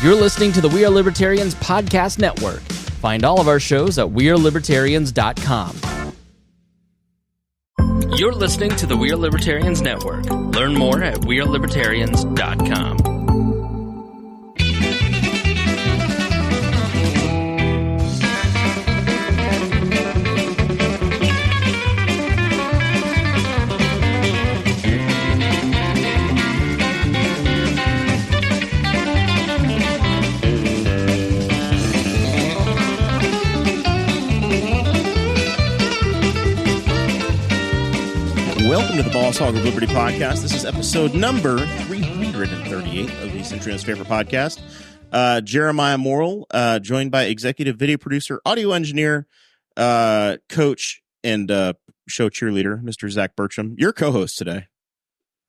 You're listening to the We Are Libertarians Podcast Network. Find all of our shows at wearelibertarians.com. You're listening to the We Are Libertarians Network. Learn more at wearelibertarians.com. Welcome to the Boss Hog of Liberty podcast. This is episode number 338 of the Centrion's favorite podcast. Jeremiah Morrill, joined by executive video producer, audio engineer, coach, and show cheerleader, Mr. Zach Bertram. Your co-host today.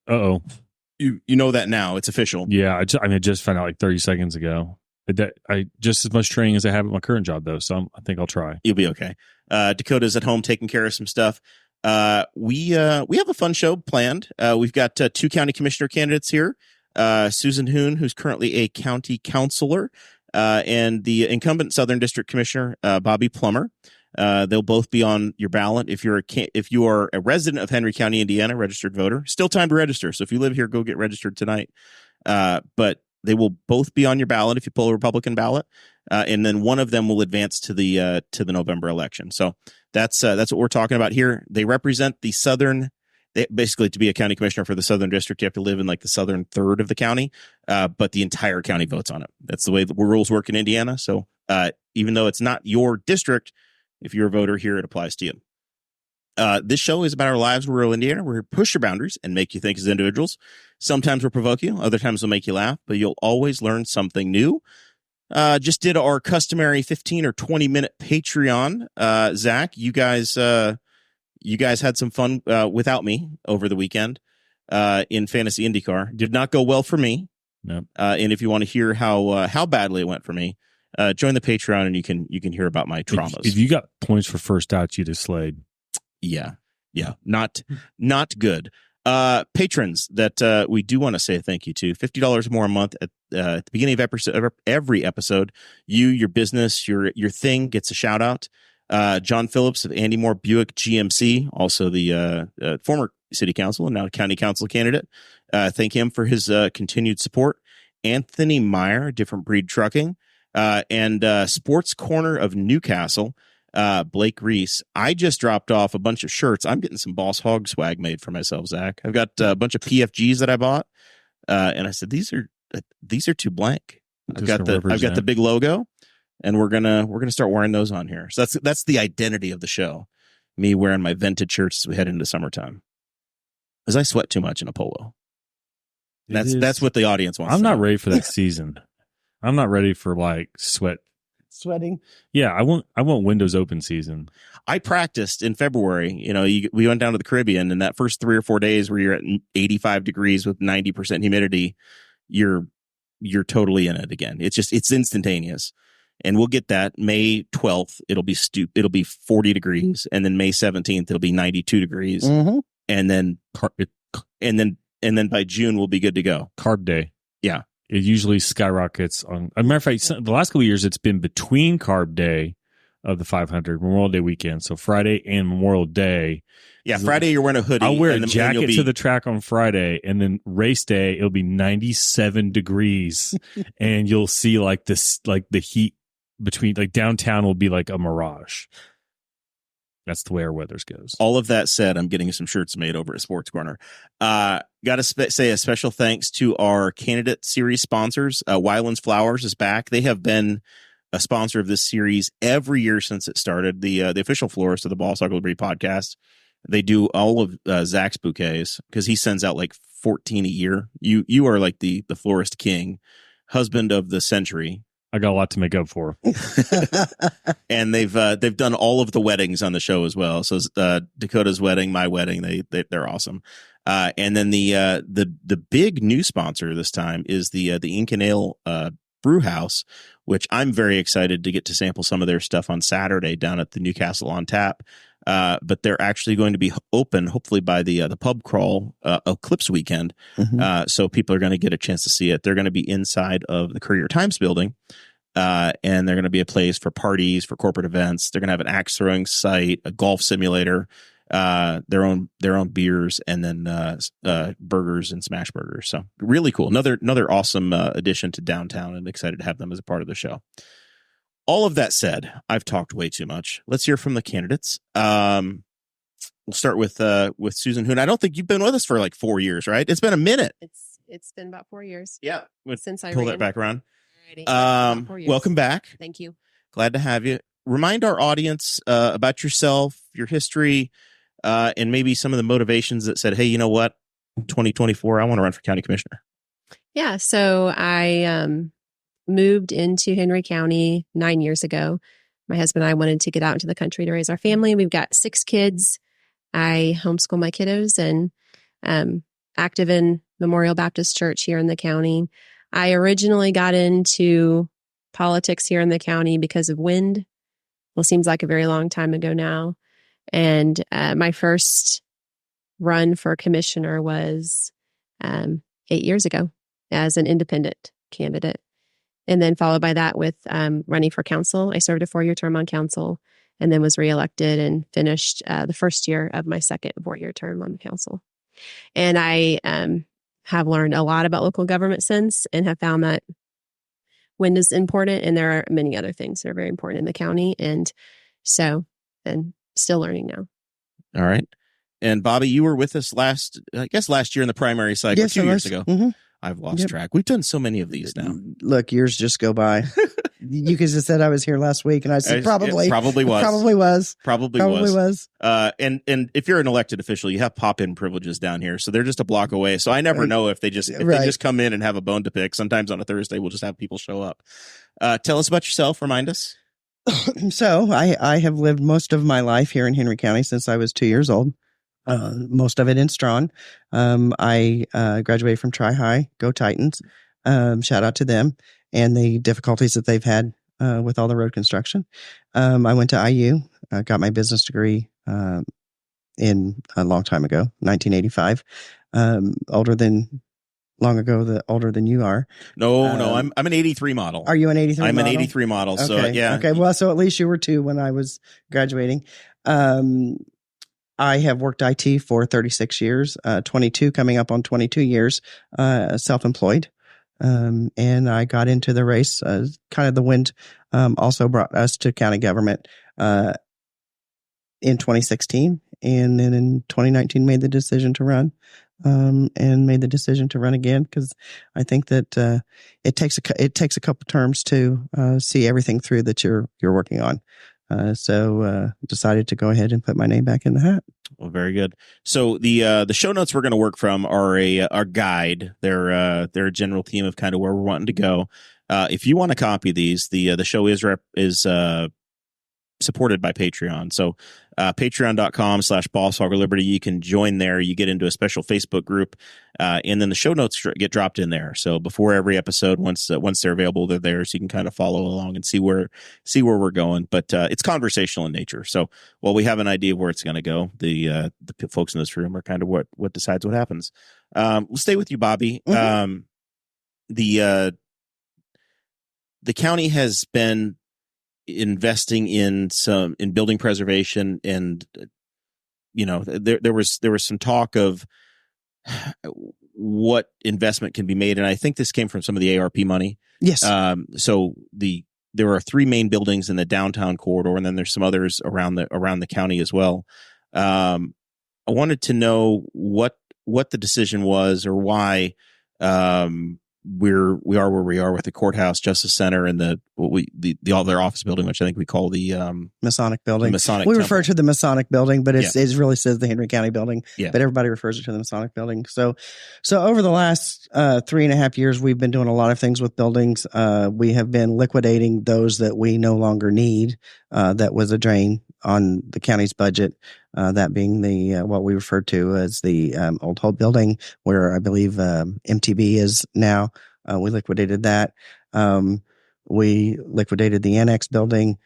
Uh-oh. You know that now. It's official. Yeah, I just found out like 30 seconds ago. I just as much training as I have at my current job, though, so I think I'll try. You'll be okay. Dakota's at home taking care of some stuff. We have a fun show planned. We've got two county commissioner candidates here. Susan Huhn, who's currently a county councilor, and the incumbent Southern District Commissioner, Bobbi Plummer. They'll both be on your ballot. If you are a resident of Henry County, Indiana, registered voter, still time to register. So if you live here, go get registered tonight. But they will both be on your ballot if you pull a Republican ballot, and then one of them will advance to the November election. So that's what we're talking about here. They represent the southern. Basically, to be a county commissioner for the Southern District, you have to live in like the southern third of the county, but the entire county votes on it. That's the way the rules work in Indiana. So even though it's not your district, if you're a voter here, it applies to you. This show is about our lives in rural Indiana. We're here to push your boundaries and make you think as individuals. Sometimes we'll provoke you. Other times we'll make you laugh, but you'll always learn something new. Just did our customary 15 or 20 minute Patreon. Zach, you guys had some fun without me over the weekend in Fantasy IndyCar. Did not go well for me. Nope. And if you want to hear how badly it went for me, join the Patreon and you can hear about my traumas. If you got points for first out, you'd have slayed. Yeah. Not good. Patrons that we do want to say thank you to. $50 more a month at the beginning of every episode. Your business, your thing gets a shout out. John Phillips of Andy Moore Buick GMC, also the former city council and now county council candidate. Thank him for his continued support. Anthony Meyer, Different Breed Trucking, and Sports Corner of Newcastle. Blake Reese. I just dropped off a bunch of shirts. I'm getting some Boss Hog swag made for myself, Zach. I've got a bunch of PFGs that I bought, and I said these are too blank. I've got the big logo, and we're gonna start wearing those on here. So that's the identity of the show. Me wearing my vintage shirts as we head into summertime. Because I sweat too much in a polo. That's what the audience wants. I'm not ready for that season. I'm not ready for like sweating. Yeah, I want windows open season. I practiced in February. We went down to the Caribbean, and that first 3 or 4 days where you're at 85 degrees with 90% humidity, you're totally in it again. It's instantaneous. And we'll get that May 12th. It'll be 40 degrees, and then May 17th it'll be 92 degrees. Mm-hmm. And then by June we'll be good to go. Carb day. Yeah. It usually skyrockets on. As a matter of fact, the last couple of years, it's been between Carb Day of the 500, Memorial Day weekend. So Friday and Memorial Day. Yeah, Friday you're wearing a hoodie. I'll wear a jacket to the track on Friday, and then race day, it'll be 97 degrees. And you'll see like this, like the heat between, like downtown will be like a mirage. That's the way our weather goes. All of that said, I'm getting some shirts made over at Sports Corner. Got to say a special thanks to our candidate series sponsors. Wyland's Flowers is back. They have been a sponsor of this series every year since it started. The official florist of the Boss Hog Liberty podcast. They do all of Zach's bouquets because he sends out like 14 a year. You are like the florist king, husband of the century. I got a lot to make up for. And they've done all of the weddings on the show as well. So Dakota's wedding, my wedding, they're awesome. And then the big new sponsor this time is the Ink and Ale Brew House, which I'm very excited to get to sample some of their stuff on Saturday down at the Newcastle on Tap. but they're actually going to be open, hopefully by the pub crawl Eclipse weekend. So people are going to get a chance to see it. They're going to be inside of the Courier Times building, and they're going to be a place for parties, for corporate events. They're going to have an axe throwing site, a golf simulator, their own beers, and then burgers and smash burgers. So really cool. Another awesome addition to downtown, and excited to have them as a part of the show. All of that said, I've talked way too much. Let's hear from the candidates. We'll start with Susan Huhn. I don't think you've been with us for like 4 years, right? It's been a minute. It's been about 4 years. Yeah, since I pull ran. that back around. Alrighty. 4 years. Welcome back. Thank you. Glad to have you. Remind our audience about yourself, your history, and maybe some of the motivations that said, "Hey, you know what? 2024, I want to run for county commissioner." Yeah. So I moved into Henry County 9 years ago. My husband and I wanted to get out into the country to raise our family. We've got 6 kids. I homeschool my kiddos and active in Memorial Baptist Church here in the county. I originally got into politics here in the county because of wind. Well, seems like a very long time ago now. And my first run for commissioner was 8 years ago as an independent candidate. And then followed by that with running for council. I served a 4-year term on council and then was reelected and finished the first year of my second 4-year term on the council. And I have learned a lot about local government since, and have found that wind is important. And there are many other things that are very important in the county. And still learning now. All right. And Bobbi, you were with us last year in the primary cycle, Yes, 2 years ago. Mm-hmm. I've lost track. We've done so many of these now. Look, years just go by. You guys just said I was here last week, and I said probably. It probably was. Probably was. And if you're an elected official, you have pop-in privileges down here, so they're just a block away. So I never know if they just come in and have a bone to pick. Sometimes on a Thursday, we'll just have people show up. Tell us about yourself. Remind us. So I have lived most of my life here in Henry County since I was 2 years old. Most of it in Strawn. I graduated from Tri-High. Go Titans. Shout out to them and the difficulties that they've had with all the road construction. I went to IU, got my business degree in a long time ago, 1985. Older than you are. No, I'm an 83 model. Are you an 83 model? I'm an 83 model. Okay. So yeah. Okay. Well, so at least you were 2 when I was graduating. I have worked IT for 36 years, 22 coming up on 22 years, self-employed. And I got into the race, kind of the wind, also brought us to county government, in 2016. And then in 2019 made the decision to run, and made the decision to run again, because I think that, it takes a couple terms to, see everything through that you're working on. So decided to go ahead and put my name back in the hat. Well, very good. So the show notes we're going to work from are our guide. They're a general theme of kind of where we're wanting to go. If you want to copy these, the show is supported by Patreon. So patreon.com/BossHoggerLiberty. You can join there. You get into a special Facebook group, and then the show notes get dropped in there. So before every episode, once they're available, they're there, so you can kind of follow along and see where we're going. But it's conversational in nature. So while we have an idea of where it's going to go, the folks in this room are kind of what decides what happens. We'll stay with you, Bobbi. Mm-hmm. The county has been investing in building preservation, and there was some talk of what investment can be made, and I think this came from some of the ARP money. Yes. So there are 3 main buildings in the downtown corridor, and then there's some others around the county as well. I wanted to know what the decision was, or why we are where we are with the courthouse, Justice Center, and all their office building, which I think we call the Masonic building. Masonic. We refer to the Masonic building, but it really says the Henry County building. Yeah. But everybody refers it to the Masonic building. So over the last 3.5 years, we've been doing a lot of things with buildings. We have been liquidating those that we no longer need. That was a drain on the county's budget. That being the what we refer to as the Old Hope building, where I believe MTB is now. We liquidated that. We liquidated the Annex building.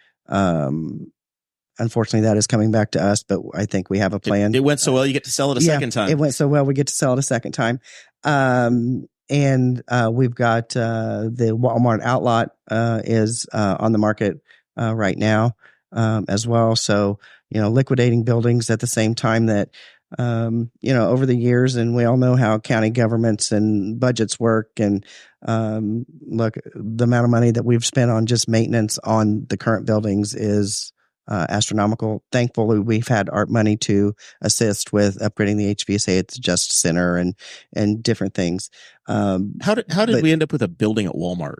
unfortunately, that is coming back to us, but I think we have a plan. It went so well, you get to sell it a second time. It went so well, we get to sell it a second time. And we've got the Walmart outlot is on the market right now as well. So, liquidating buildings at the same time that, over the years, and we all know how county governments and budgets work. And look, the amount of money that we've spent on just maintenance on the current buildings is astronomical. Thankfully, we've had ARP money to assist with upgrading the HVAC at the Justice Center and different things. How did we end up with a building at Walmart?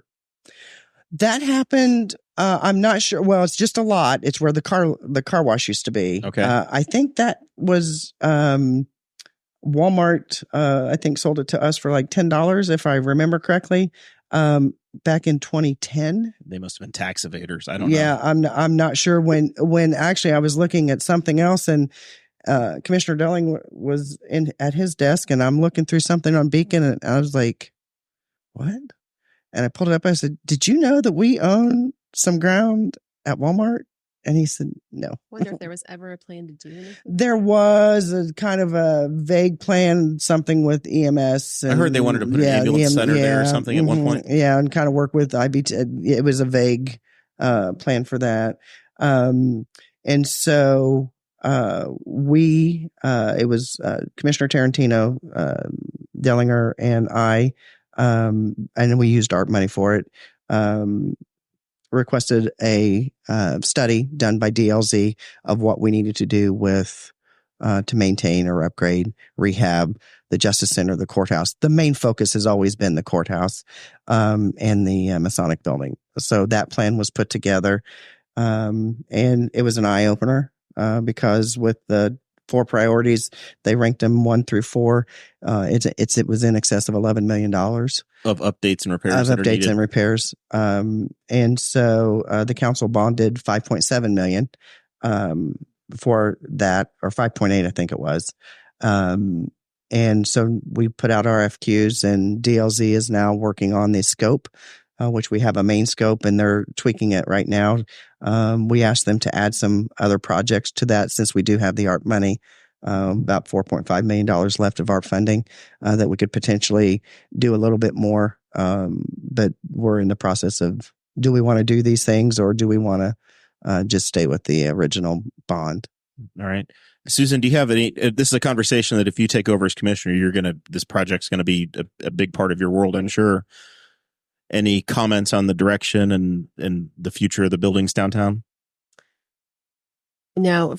That happened. I'm not sure. Well, it's just a lot. It's where the car wash used to be. Okay. I think that was Walmart. I think sold it to us for like $10, if I remember correctly. Back in 2010. They must have been tax evaders. I don't know. Yeah, I'm not sure when actually I was looking at something else, and Commissioner Delling was at his desk, and I'm looking through something on Beacon, and I was like, what? And I pulled it up. I said, did you know that we own some ground at Walmart? And he said, no. Wonder if there was ever a plan to do anything. There was a kind of a vague plan, something with EMS. And, I heard they wanted to put an ambulance center there or something at one point. Yeah, and kind of work with IBT. It was a vague plan for that. And so it was Commissioner Tarantino, Dellinger, and I, and we used ARP money for it. Requested a study done by DLZ of what we needed to do with to maintain or upgrade, rehab the Justice Center, the courthouse. The main focus has always been the courthouse and the Masonic building. So that plan was put together, and it was an eye opener because with the 4 priorities, they ranked them 1 through 4. It was in excess of $11 million of updates and repairs. And so the council bonded $5.7 million for that, or 5.8, I think it was. And so we put out RFQs, and DLZ is now working on the scope, which we have a main scope, and they're tweaking it right now. We asked them to add some other projects to that since we do have the ARP money, about $4.5 million left of ARP funding that we could potentially do a little bit more. But we're in the process of, do we want to do these things, or do we want to just stay with the original bond? All right. Susan, do you have any, this is a conversation that if you take over as commissioner, this project's going to be a big part of your world, I'm sure. Any comments on the direction and the future of the buildings downtown? No,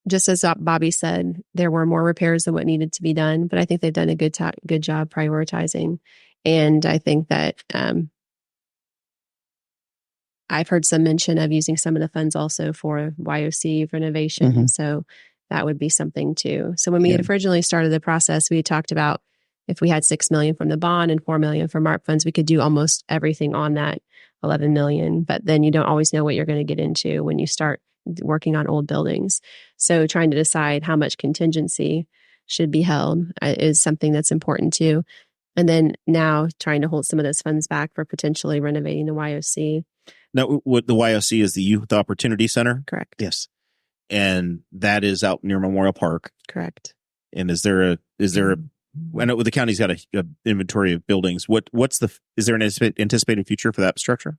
just as Bobbi said, there were more repairs than what needed to be done, but I think they've done a good job prioritizing. And I think that I've heard some mention of using some of the funds also for YOC renovation. Mm-hmm. So that would be something too. So when we had originally started the process, we had talked about if we had $6 million from the bond and $4 million from ARP funds, we could do almost everything on that $11 million. But then you don't always know what you're going to get into when you start working on old buildings. So trying to decide how much contingency should be held is something that's important too. And then now trying to hold some of those funds back for potentially renovating the YOC. Now, what the YOC is the Youth Opportunity Center? Correct. Yes. And that is out near Memorial Park. Correct. And is there a I know the county's got a inventory of buildings. Is there an anticipated future for that structure?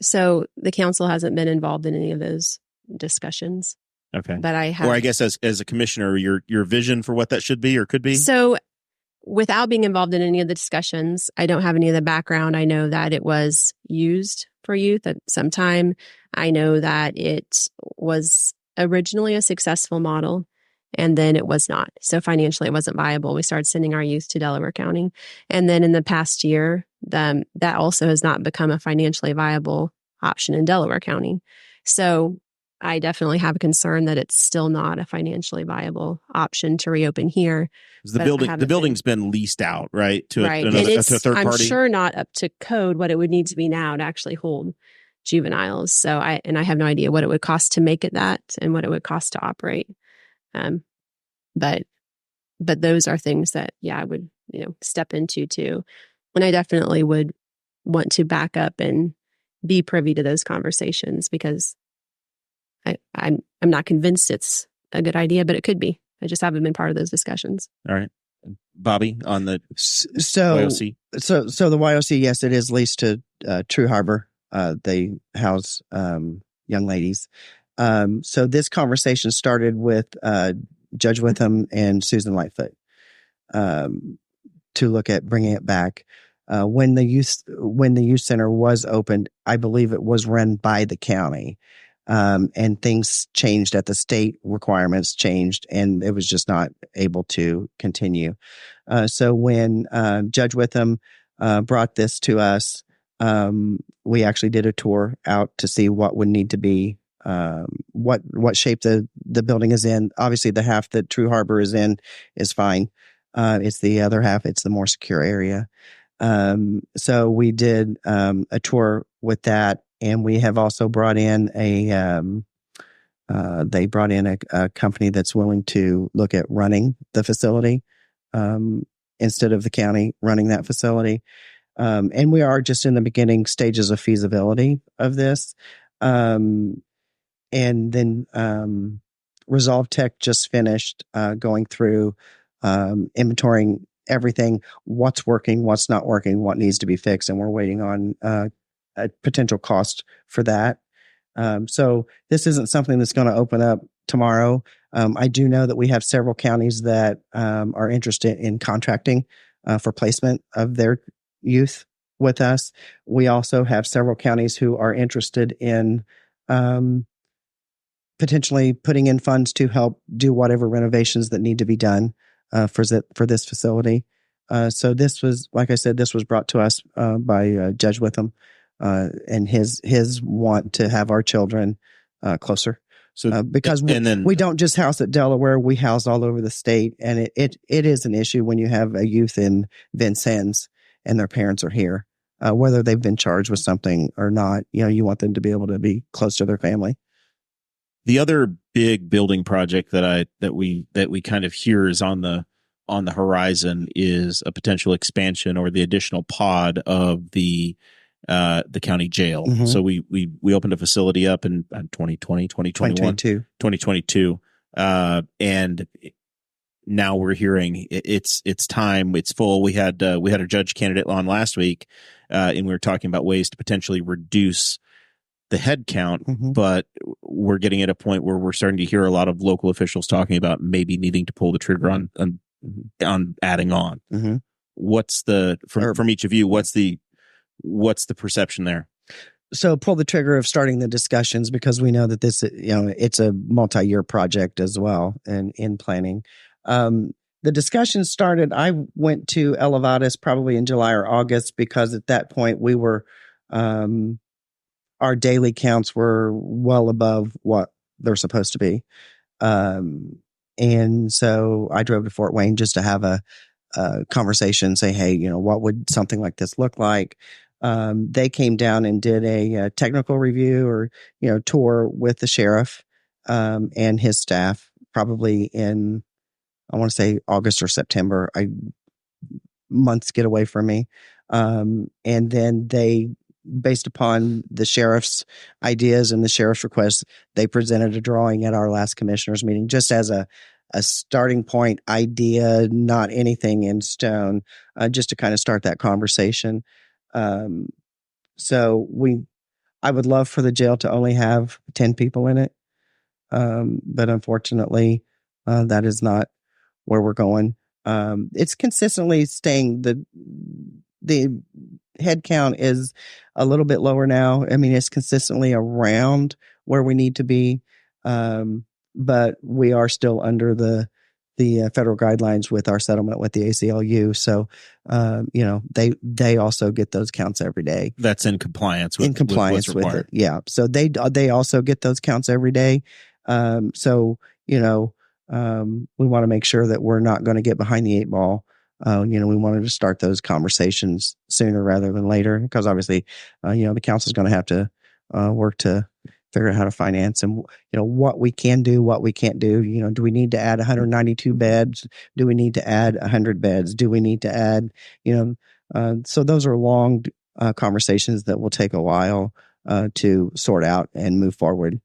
So the council hasn't been involved in any of those discussions. Okay. But I have. Or I guess as a commissioner, your vision for what that should be or could be? So without being involved in any of the discussions, I don't have any of the background. I know that it was used for youth at some time. I know that it was originally a successful model, and then it was not. So financially, it wasn't viable. We started sending our youth to Delaware County. And then in the past year, that also has not become a financially viable option in Delaware County. So I definitely have a concern that it's still not a financially viable option to reopen here. The building's been leased out, right? To right. to a third party. I'm sure not up to code what it would need to be now to actually hold juveniles. So I have no idea what it would cost to make it that and what it would cost to operate. But those are things that, I would, step into too. And I definitely would want to back up and be privy to those conversations because I'm not convinced it's a good idea, but it could be. I just haven't been part of those discussions. All right. Bobby, on the So YOC. So the YOC, yes, it is leased to True Harbor. They house young ladies. So this conversation started with Judge Witham and Susan Lightfoot to look at bringing it back. When the youth center was opened, I believe it was run by the county, and things changed at the state. Requirements changed, and it was just not able to continue. So when Judge Witham brought this to us, we actually did a tour out to see what would need to be, what shape the building is in. Obviously, the half that True Harbor is in is fine. It's the other half. It's the more secure area. So we did a tour with that, and we have also brought in they brought in a company that's willing to look at running the facility instead of the county running that facility. And we are just in the beginning stages of feasibility of this. And then Resolve Tech just finished going through inventorying everything, what's working, what's not working, what needs to be fixed, and we're waiting on a potential cost for that. So this isn't something that's going to open up tomorrow. I do know that we have several counties that are interested in contracting for placement of their youth with us. We also have several counties who are interested in potentially putting in funds to help do whatever renovations that need to be done for this facility. So this was, like I said, this was brought to us by Judge Witham and his want to have our children closer. So because we don't just house at Delaware, we house all over the state, and it is an issue when you have a youth in Vincennes and their parents are here, whether they've been charged with something or not. You want them to be able to be close to their family. The other big building project that we kind of hear is on the horizon is a potential expansion or the additional pod of the county jail. Mm-hmm. So we opened a facility up in 2020, 2021, 2022. And now we're hearing it's time, it's full. We had a judge candidate on last week, and we were talking about ways to potentially reduce the head count, mm-hmm. but we're getting at a point where we're starting to hear a lot of local officials talking about maybe needing to pull the trigger on adding on. Mm-hmm. What's from each of you? What's the perception there? So pull the trigger of starting the discussions, because we know that this, it's a multi-year project as well, and in planning. The discussion started, I went to Elevatus probably in July or August, because at that point we were, our daily counts were well above what they're supposed to be. And so I drove to Fort Wayne just to have a conversation, say, hey, what would something like this look like? They came down and did a technical review or, tour with the sheriff and his staff, probably in, I want to say August or September. Months get away from me. And then they, based upon the sheriff's ideas and the sheriff's requests, they presented a drawing at our last commissioners meeting, just as a starting point idea, not anything in stone, just to kind of start that conversation. So I would love for the jail to only have 10 people in it. But unfortunately, that is not where we're going. It's consistently staying, the head count is a little bit lower now. I mean, it's consistently around where we need to be. But we are still under the federal guidelines with our settlement with the ACLU. So, they also get those counts every day. That's in compliance with what's required. With it. Yeah. So they also get those counts every day. So, we want to make sure that we're not going to get behind the eight ball. We wanted to start those conversations sooner rather than later, because obviously, the council is going to have to work to figure out how to finance and, what we can do, what we can't do. Do we need to add 192 beds? Do we need to add 100 beds? Do we need to add, so those are long conversations that will take a while to sort out and move forward.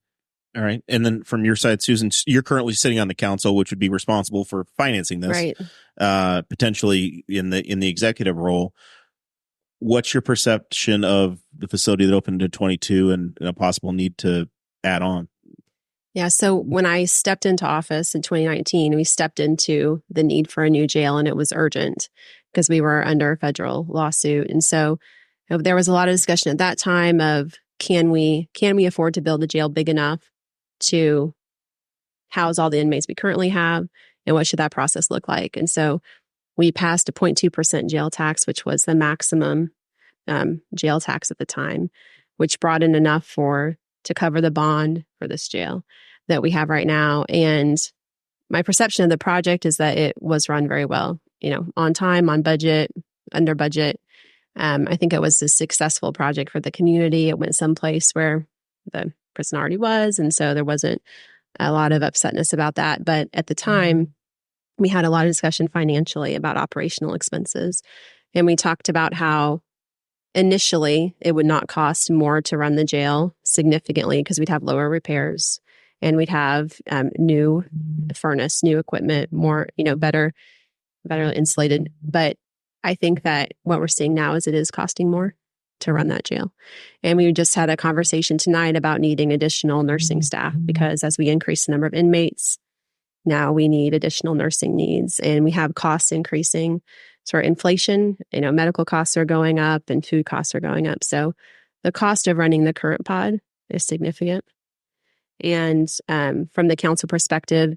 All right. And then from your side, Susan, you're currently sitting on the council, which would be responsible for financing this, Right. Potentially in the executive role. What's your perception of the facility that opened in 22 and a possible need to add on? Yeah. So when I stepped into office in 2019, we stepped into the need for a new jail, and it was urgent because we were under a federal lawsuit. And so there was a lot of discussion at that time of can we afford to build a jail big enough to house all the inmates we currently have, and what should that process look like? And so we passed a 0.2% jail tax, which was the maximum jail tax at the time, which brought in enough to cover the bond for this jail that we have right now. And my perception of the project is that it was run very well, on time, on budget, under budget. I think it was a successful project for the community. It went someplace where the prison already was, and so there wasn't a lot of upsetness about that. But at the time, we had a lot of discussion financially about operational expenses. And we talked about how initially it would not cost more to run the jail significantly because we'd have lower repairs and we'd have new furnace, new equipment, more, better insulated. But I think that what we're seeing now is it is costing more to run that jail. And we just had a conversation tonight about needing additional nursing staff because as we increase the number of inmates, now we need additional nursing needs, and we have costs increasing. So our inflation, medical costs are going up and food costs are going up. So the cost of running the current pod is significant. And from the council perspective,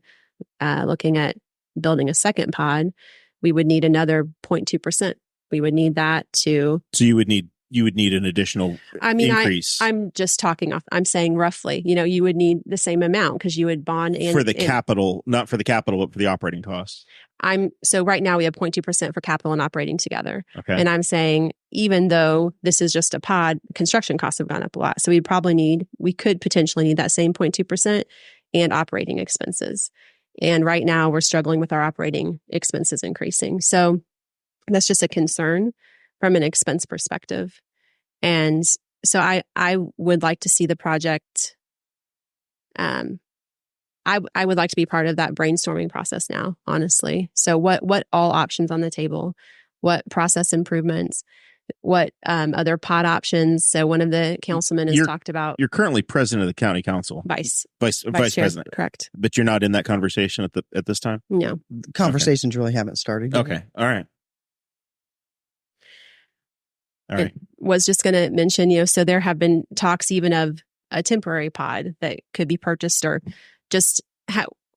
looking at building a second pod, we would need another 0.2%. We would need that to. So you would need an additional increase. I'm just talking off. I'm saying roughly, you would need the same amount because you would bond for the capital, not for the capital, but for the operating costs. So right now we have 0.2% for capital and operating together. Okay. And I'm saying, even though this is just a pod, construction costs have gone up a lot. So we could potentially need that same 0.2% and operating expenses. And right now we're struggling with our operating expenses increasing. So that's just a concern from an expense perspective. And so I would like to see the project. I would like to be part of that brainstorming process now, honestly. So what all options on the table, what process improvements, what other pod options. So one of the councilmen has talked about. You're currently president of the county council. Vice president. Correct. But you're not in that conversation at this time? No. Conversations really haven't started yet. Okay. All right. Was just going to mention, so there have been talks even of a temporary pod that could be purchased, or just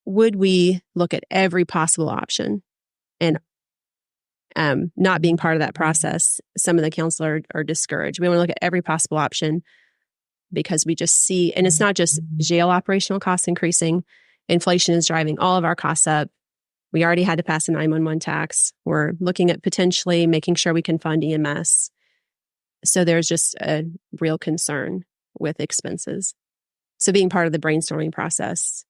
would we look at every possible option and not being part of that process. Some of the council are discouraged. We want to look at every possible option because we just see, and it's not just jail operational costs increasing. Inflation is driving all of our costs up. We already had to pass a 911 tax. We're looking at potentially making sure we can fund EMS. So there's just a real concern with expenses. So being part of the brainstorming process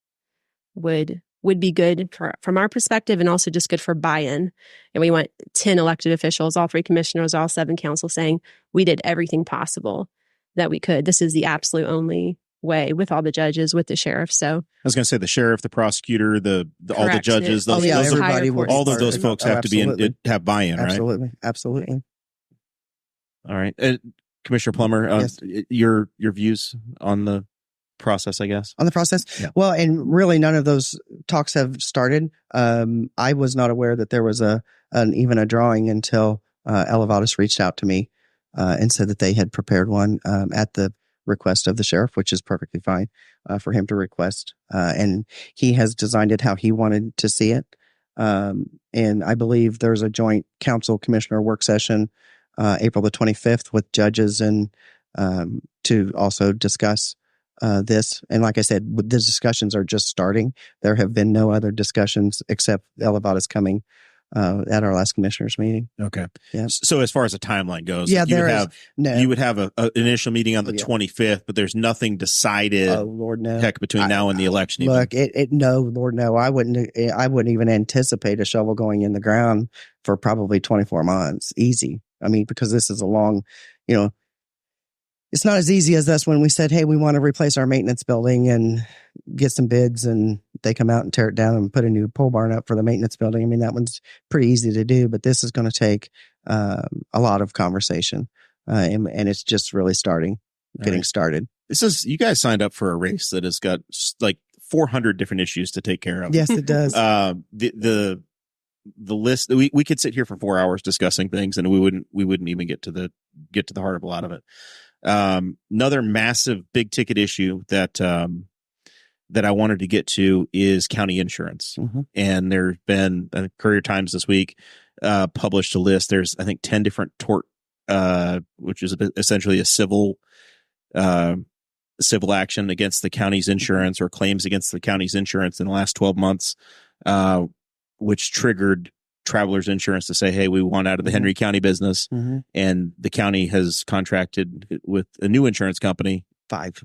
would be good from our perspective, and also just good for buy-in. And we want 10 elected officials, all 3 commissioners, all 7 council saying we did everything possible that we could. This is the absolute only way, with all the judges, with the sheriff. So I was going to say the sheriff, the prosecutor, all the judges, everybody all of those folks have to have buy-in, right? Absolutely. All right. Commissioner Plummer, yes. Your views on the process, I guess. On the process? Yeah. Well, and really none of those talks have started. I was not aware that there was even a drawing until Elevatus reached out to me and said that they had prepared one at the request of the sheriff, which is perfectly fine for him to request. And he has designed it how he wanted to see it. And I believe there's a joint council commissioner work session April the 25th with judges and to also discuss this. And like I said, the discussions are just starting. There have been no other discussions except Elevatus coming at our last commissioners meeting. Okay. Yeah. So as far as the timeline goes, you would have an initial meeting on the 25th, but there's nothing decided. Oh Lord, no. Heck, between now and the election. Look, no, Lord, no. I wouldn't even anticipate a shovel going in the ground for probably 24 months. Easy. I mean, because this is a long, it's not as easy as us when we said, hey, we want to replace our maintenance building and get some bids, and they come out and tear it down and put a new pole barn up for the maintenance building. I mean, that one's pretty easy to do, but this is going to take a lot of conversation, and it's just really getting started. You guys signed up for a race that has got like 400 different issues to take care of. Yes, it does. The list, we could sit here for 4 hours discussing things, and we wouldn't even get to the heart of a lot of it. Another massive big ticket issue that I wanted to get to is county insurance. Mm-hmm. And there's been Courier Times this week published a list. There's, I think, 10 different tort, which is essentially a civil action against the county's insurance, or claims against the county's insurance in the last 12 months, which triggered Travelers Insurance to say, hey, we want out of the Henry County business. Mm-hmm. And the county has contracted with a new insurance company, five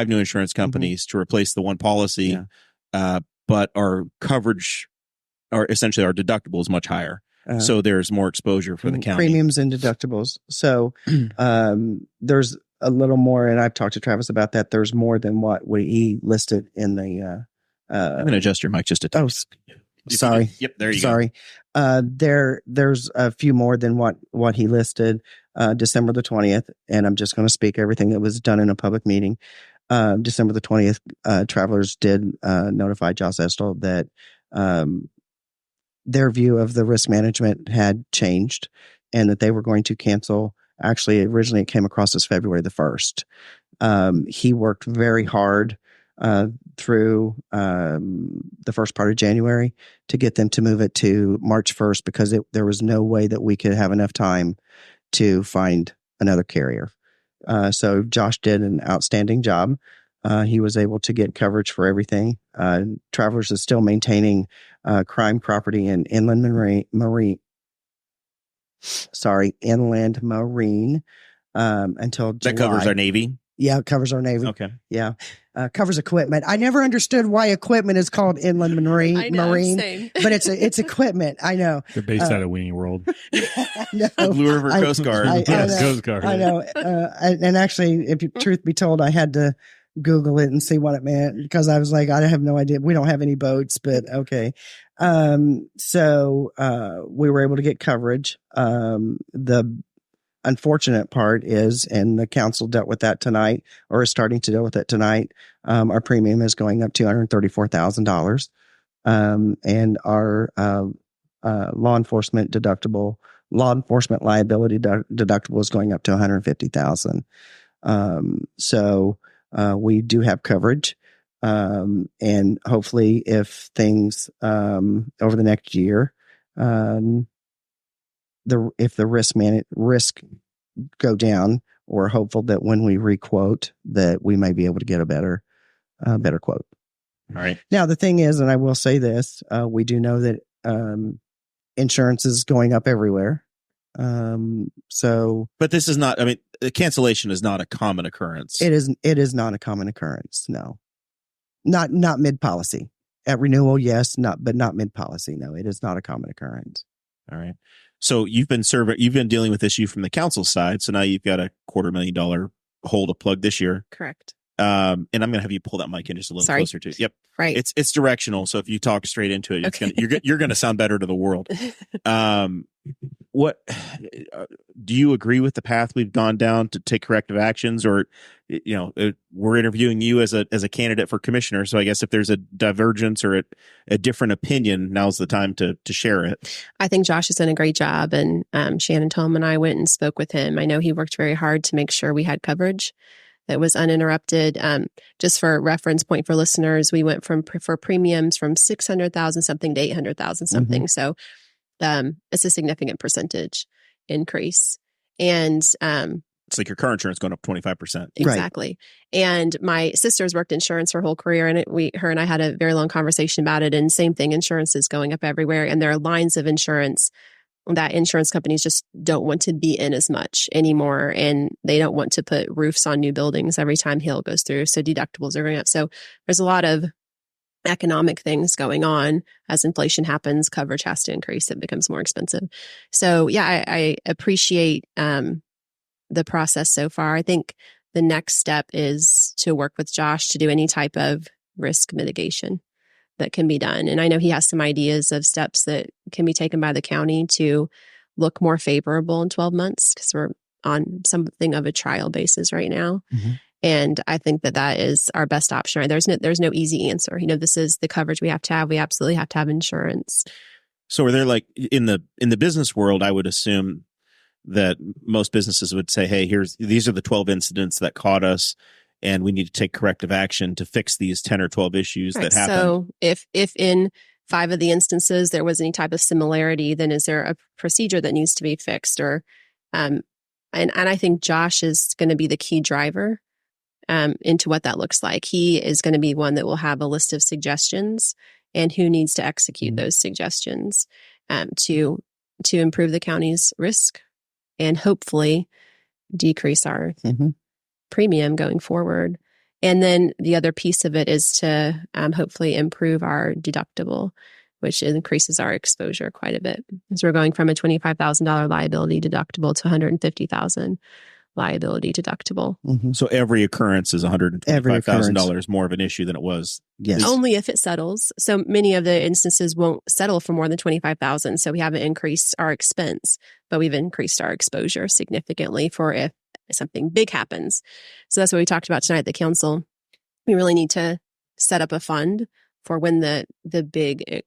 new insurance companies to replace the one policy. Yeah. But our coverage, or essentially our deductible, is much higher. So there's more exposure for the county. Premiums and deductibles. So there's a little more, and I've talked to Travis about that. There's more than what he listed in the. I'm going to adjust your mic just a touch. Sorry. Yep, there you go. There's a few more than what he listed. December the 20th, and I'm just going to speak everything that was done in a public meeting. December the 20th, Travelers did notify Josh Estel that their view of the risk management had changed, and that they were going to cancel. Actually, originally it came across as February the 1st. He worked very hard through the first part of January to get them to move it to March 1st, because there was no way that we could have enough time to find another carrier. So Josh did an outstanding job. He was able to get coverage for everything. Travelers is still maintaining crime property and inland marine until July. That covers our Navy? Yeah, it covers our Navy. Okay. Yeah. Covers equipment. I never understood why equipment is called inland marine. I know, same. But it's equipment. I know. They're based out of Weenie World. No, Blue River Coast Guard. Coast Guard. I know. And actually, truth be told, I had to Google it and see what it meant, because I was like, I have no idea. We don't have any boats, but okay. So we were able to get coverage. The unfortunate part is, and the council dealt with that tonight, or is starting to deal with it tonight, our premium is going up $234,000. And our law enforcement liability deductible is going up to $150,000. So we do have coverage. And hopefully, if things over the next year, if the risk go down, we're hopeful that when we requote, that we may be able to get a better quote. All right. Now, the thing is, and I will say this, we do know that insurance is going up everywhere. But this is not, cancellation is not a common occurrence. It is not a common occurrence. No, not mid policy. At renewal, yes, but not mid policy. No, it is not a common occurrence. All right. So you've been dealing with this issue from the council side. So now you've got a $250,000 hole to plug this year. Correct. And I'm going to have you pull that mic in just a little closer to it. Yep. Right. It's directional. So if you talk straight into it, okay. you're going to sound better to the world. What do you agree with the path we've gone down to take corrective actions, or, we're interviewing you as a candidate for commissioner. So I guess if there's a divergence or a different opinion, now's the time to share it. I think Josh has done a great job, and Shannon Tome and I went and spoke with him. I know he worked very hard to make sure we had coverage that was uninterrupted. Just for reference point for listeners, we went for premiums from 600,000 something to 800,000 something. Mm-hmm. So it's a significant percentage increase. And it's like your car insurance going up 25%. Exactly. Right. And my sister's worked insurance her whole career, and her and I had a very long conversation about it. And same thing, insurance is going up everywhere. And there are lines of insurance that insurance companies just don't want to be in as much anymore. And they don't want to put roofs on new buildings every time hail goes through. So deductibles are going up. So there's a lot of economic things going on. As inflation happens, coverage has to increase. It becomes more expensive. So yeah, I appreciate the process so far. I think the next step is to work with Josh to do any type of risk mitigation that can be done. And I know he has some ideas of steps that can be taken by the county to look more favorable in 12 months because we're on something of a trial basis right now. Mm-hmm. And I think that that is our best option. Right? There's no easy answer. This is the coverage we have to have. We absolutely have to have insurance. So are there like in the business world, I would assume that most businesses would say, hey, these are the 12 incidents that caught us and we need to take corrective action to fix these 10 or 12 issues that happen. So if in 5 of the instances there was any type of similarity, then is there a procedure that needs to be fixed? Or and I think Josh is going to be the key driver into what that looks like. He is going to be one that will have a list of suggestions and who needs to execute those suggestions to improve the county's risk and hopefully decrease our premium going forward. And then the other piece of it is to hopefully improve our deductible, which increases our exposure quite a bit. So we're going from a $25,000 liability deductible to $150,000 liability deductible. So every occurrence is $125,000 more of an issue than it was. Yes. Only if it settles. So many of the instances won't settle for more than $25,000. So we haven't increased our expense, but we've increased our exposure significantly for if something big happens. So that's what we talked about tonight at the council. We really need to set up a fund for when the big,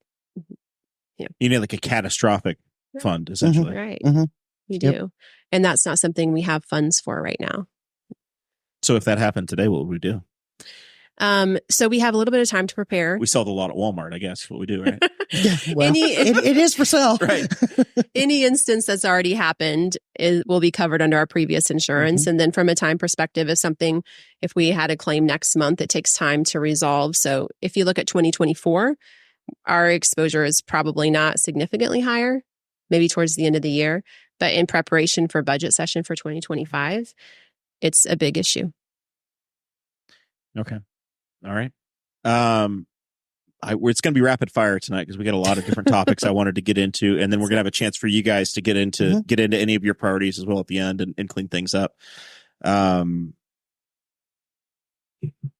you need like a catastrophic fund, essentially. Right. Mm-hmm. We do. And that's not something we have funds for right now. So if that happened today, what would we do? So we have a little bit of time to prepare. We sell the lot at Walmart, I guess, what we do, right? Yeah, well, it is for sale. Right. Any instance that's already happened will be covered under our previous insurance. And then from a time perspective, if we had a claim next month, it takes time to resolve. So if you look at 2024, our exposure is probably not significantly higher, maybe towards the end of the year. But in preparation for budget session for 2025, it's a big issue. Okay. All right. It's going to be rapid fire tonight because we got a lot of different topics I wanted to get into, and then we're going to have a chance for you guys to get into any of your priorities as well at the end and clean things up.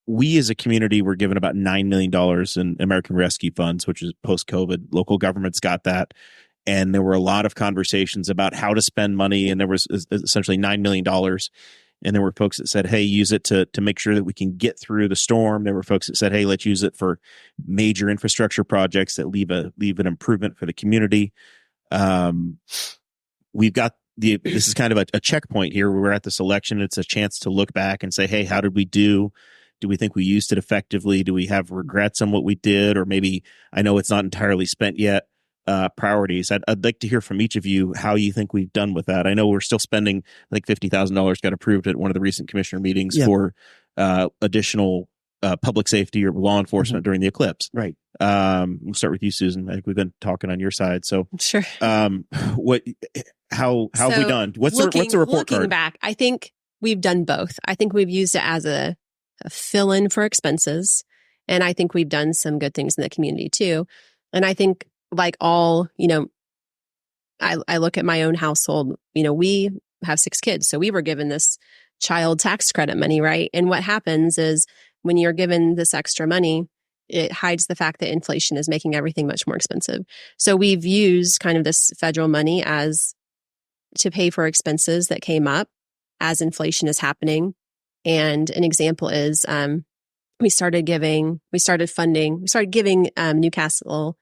We as a community were given about $9 million in American Rescue Funds, which is post-COVID. Local governments got that. And there were a lot of conversations about how to spend money. And there was essentially $9 million. And there were folks that said, hey, use it to make sure that we can get through the storm. There were folks that said, hey, let's use it for major infrastructure projects that leave an improvement for the community. We've got this is kind of a checkpoint here. We're at this election. It's a chance to look back and say, hey, how did we do? Do we think we used it effectively? Do we have regrets on what we did? Or maybe, I know it's not entirely spent yet. Priorities. I'd like to hear from each of you how you think we've done with that. I know we're still spending, I think $50,000 got approved at one of the recent commissioner meetings for additional public safety or law enforcement during the eclipse. Right. We'll start with you, Susan. I think we've been talking on your side. So sure. How have we done? What's the report card? Looking back, I think we've done both. I think we've used it as a fill-in for expenses, and I think we've done some good things in the community too. And I think like all, I look at my own household, we have 6 kids. So we were given this child tax credit money, right? And what happens is when you're given this extra money, it hides the fact that inflation is making everything much more expensive. So we've used kind of this federal money as to pay for expenses that came up as inflation is happening. And an example is we started giving Newcastle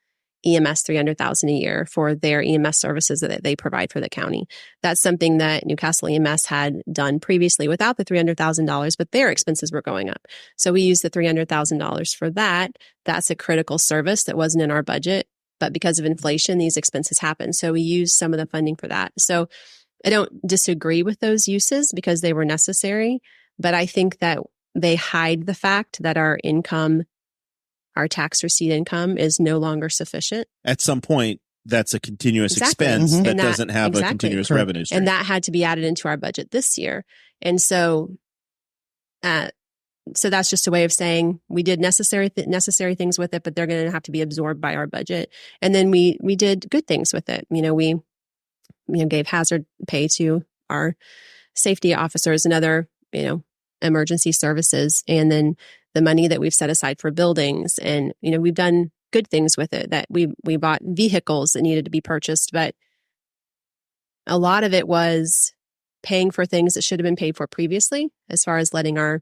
EMS $300,000 a year for their EMS services that they provide for the county. That's something that Newcastle EMS had done previously without the $300,000, but their expenses were going up. So we used the $300,000 for that. That's a critical service that wasn't in our budget, but because of inflation, these expenses happen. So we used some of the funding for that. So I don't disagree with those uses because they were necessary, but I think that they hide the fact that our tax receipt income is no longer sufficient. At some point, that's a continuous expense that doesn't have a continuous revenue stream. And that had to be added into our budget this year. And so that's just a way of saying we did necessary things with it, but they're going to have to be absorbed by our budget. And then we did good things with it. We gave hazard pay to our safety officers and other, emergency services. And then the money that we've set aside for buildings. And, we've done good things with it, that we bought vehicles that needed to be purchased. But a lot of it was paying for things that should have been paid for previously, as far as letting our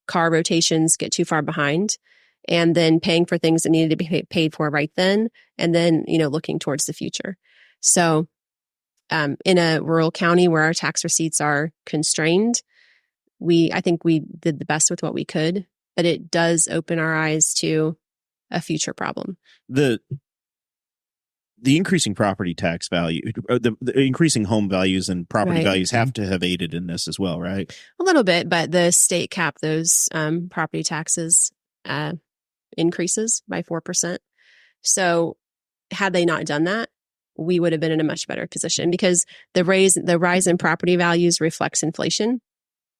car rotations get too far behind, and then paying for things that needed to be paid for right then, and then, looking towards the future. So in a rural county where our tax receipts are constrained, I think we did the best with what we could, but it does open our eyes to a future problem. The increasing property tax value, the increasing home values and property values have to have aided in this as well, right? A little bit, but the state capped those property taxes increases by 4%. So had they not done that, we would have been in a much better position, because the rise in property values reflects inflation.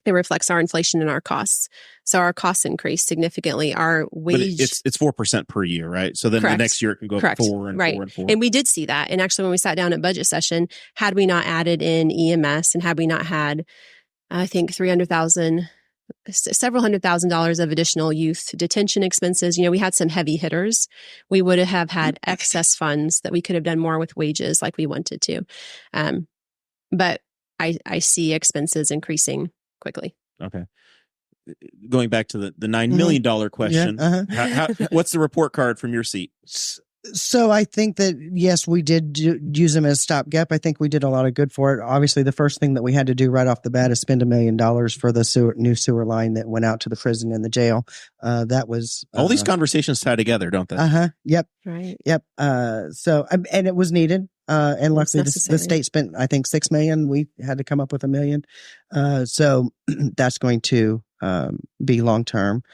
It reflects our inflation and our costs. So our costs increase significantly. Our wage, but it's 4% per year, right? So then the next year it can go up 4 and 4 and 4. And we did see that. And actually, when we sat down at budget session, had we not added in EMS, and had we not had, I think, several $100,000s of additional youth detention expenses, we had some heavy hitters. We would have had excess funds that we could have done more with wages like we wanted to. But I see expenses increasing quickly. Okay. Going back to the $9 million question, what's the report card from your seat? So I think that, yes, we did use them as stopgap. I think we did a lot of good for it. Obviously, the first thing that we had to do right off the bat is spend $1 million for the new sewer line that went out to the prison and the jail. That was all these conversations tie together, don't they? Yep. Right. Yep. And it was needed. And luckily the state spent, I think, $6 million. We had to come up with $1 million. So that's going to be long term.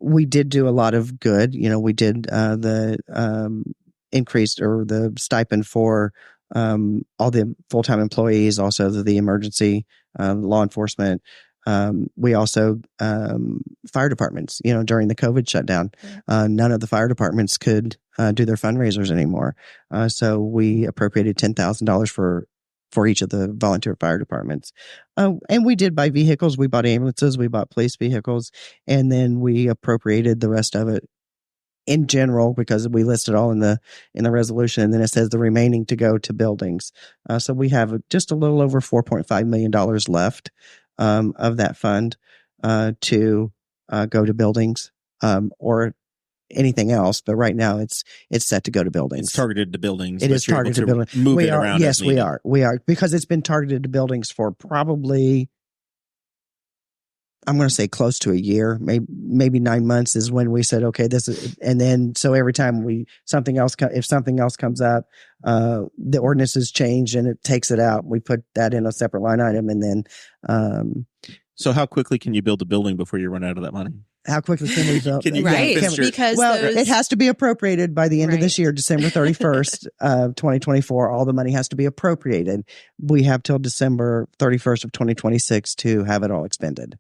We did do a lot of good. We did the increased or the stipend for all the full-time employees, also the emergency law enforcement. We also fire departments, during the COVID shutdown, none of the fire departments could do their fundraisers anymore. So we appropriated $10,000 for each of the volunteer fire departments. And we did buy vehicles. We bought ambulances, we bought police vehicles, and then we appropriated the rest of it in general, because we list it all in the resolution. And then it says the remaining to go to buildings. So we have just a little over $4.5 million left of that fund to go to buildings or anything else, but right now it's set to go to buildings. It's targeted to buildings. It is targeted to buildings. Move it around. Yes, we are because it's been targeted to buildings for probably, I'm going to say, close to a year, maybe 9 months is when we said, okay, this is, and then so every time if something else comes up, the ordinance is changed and it takes it out. We put that in a separate line item, and then. So how quickly can you build a building before you run out of that money? How quickly can we build? Right, because it has to be appropriated by the end of this year, December 31st, 2024. All the money has to be appropriated. We have till December 31st of 2026 to have it all expended.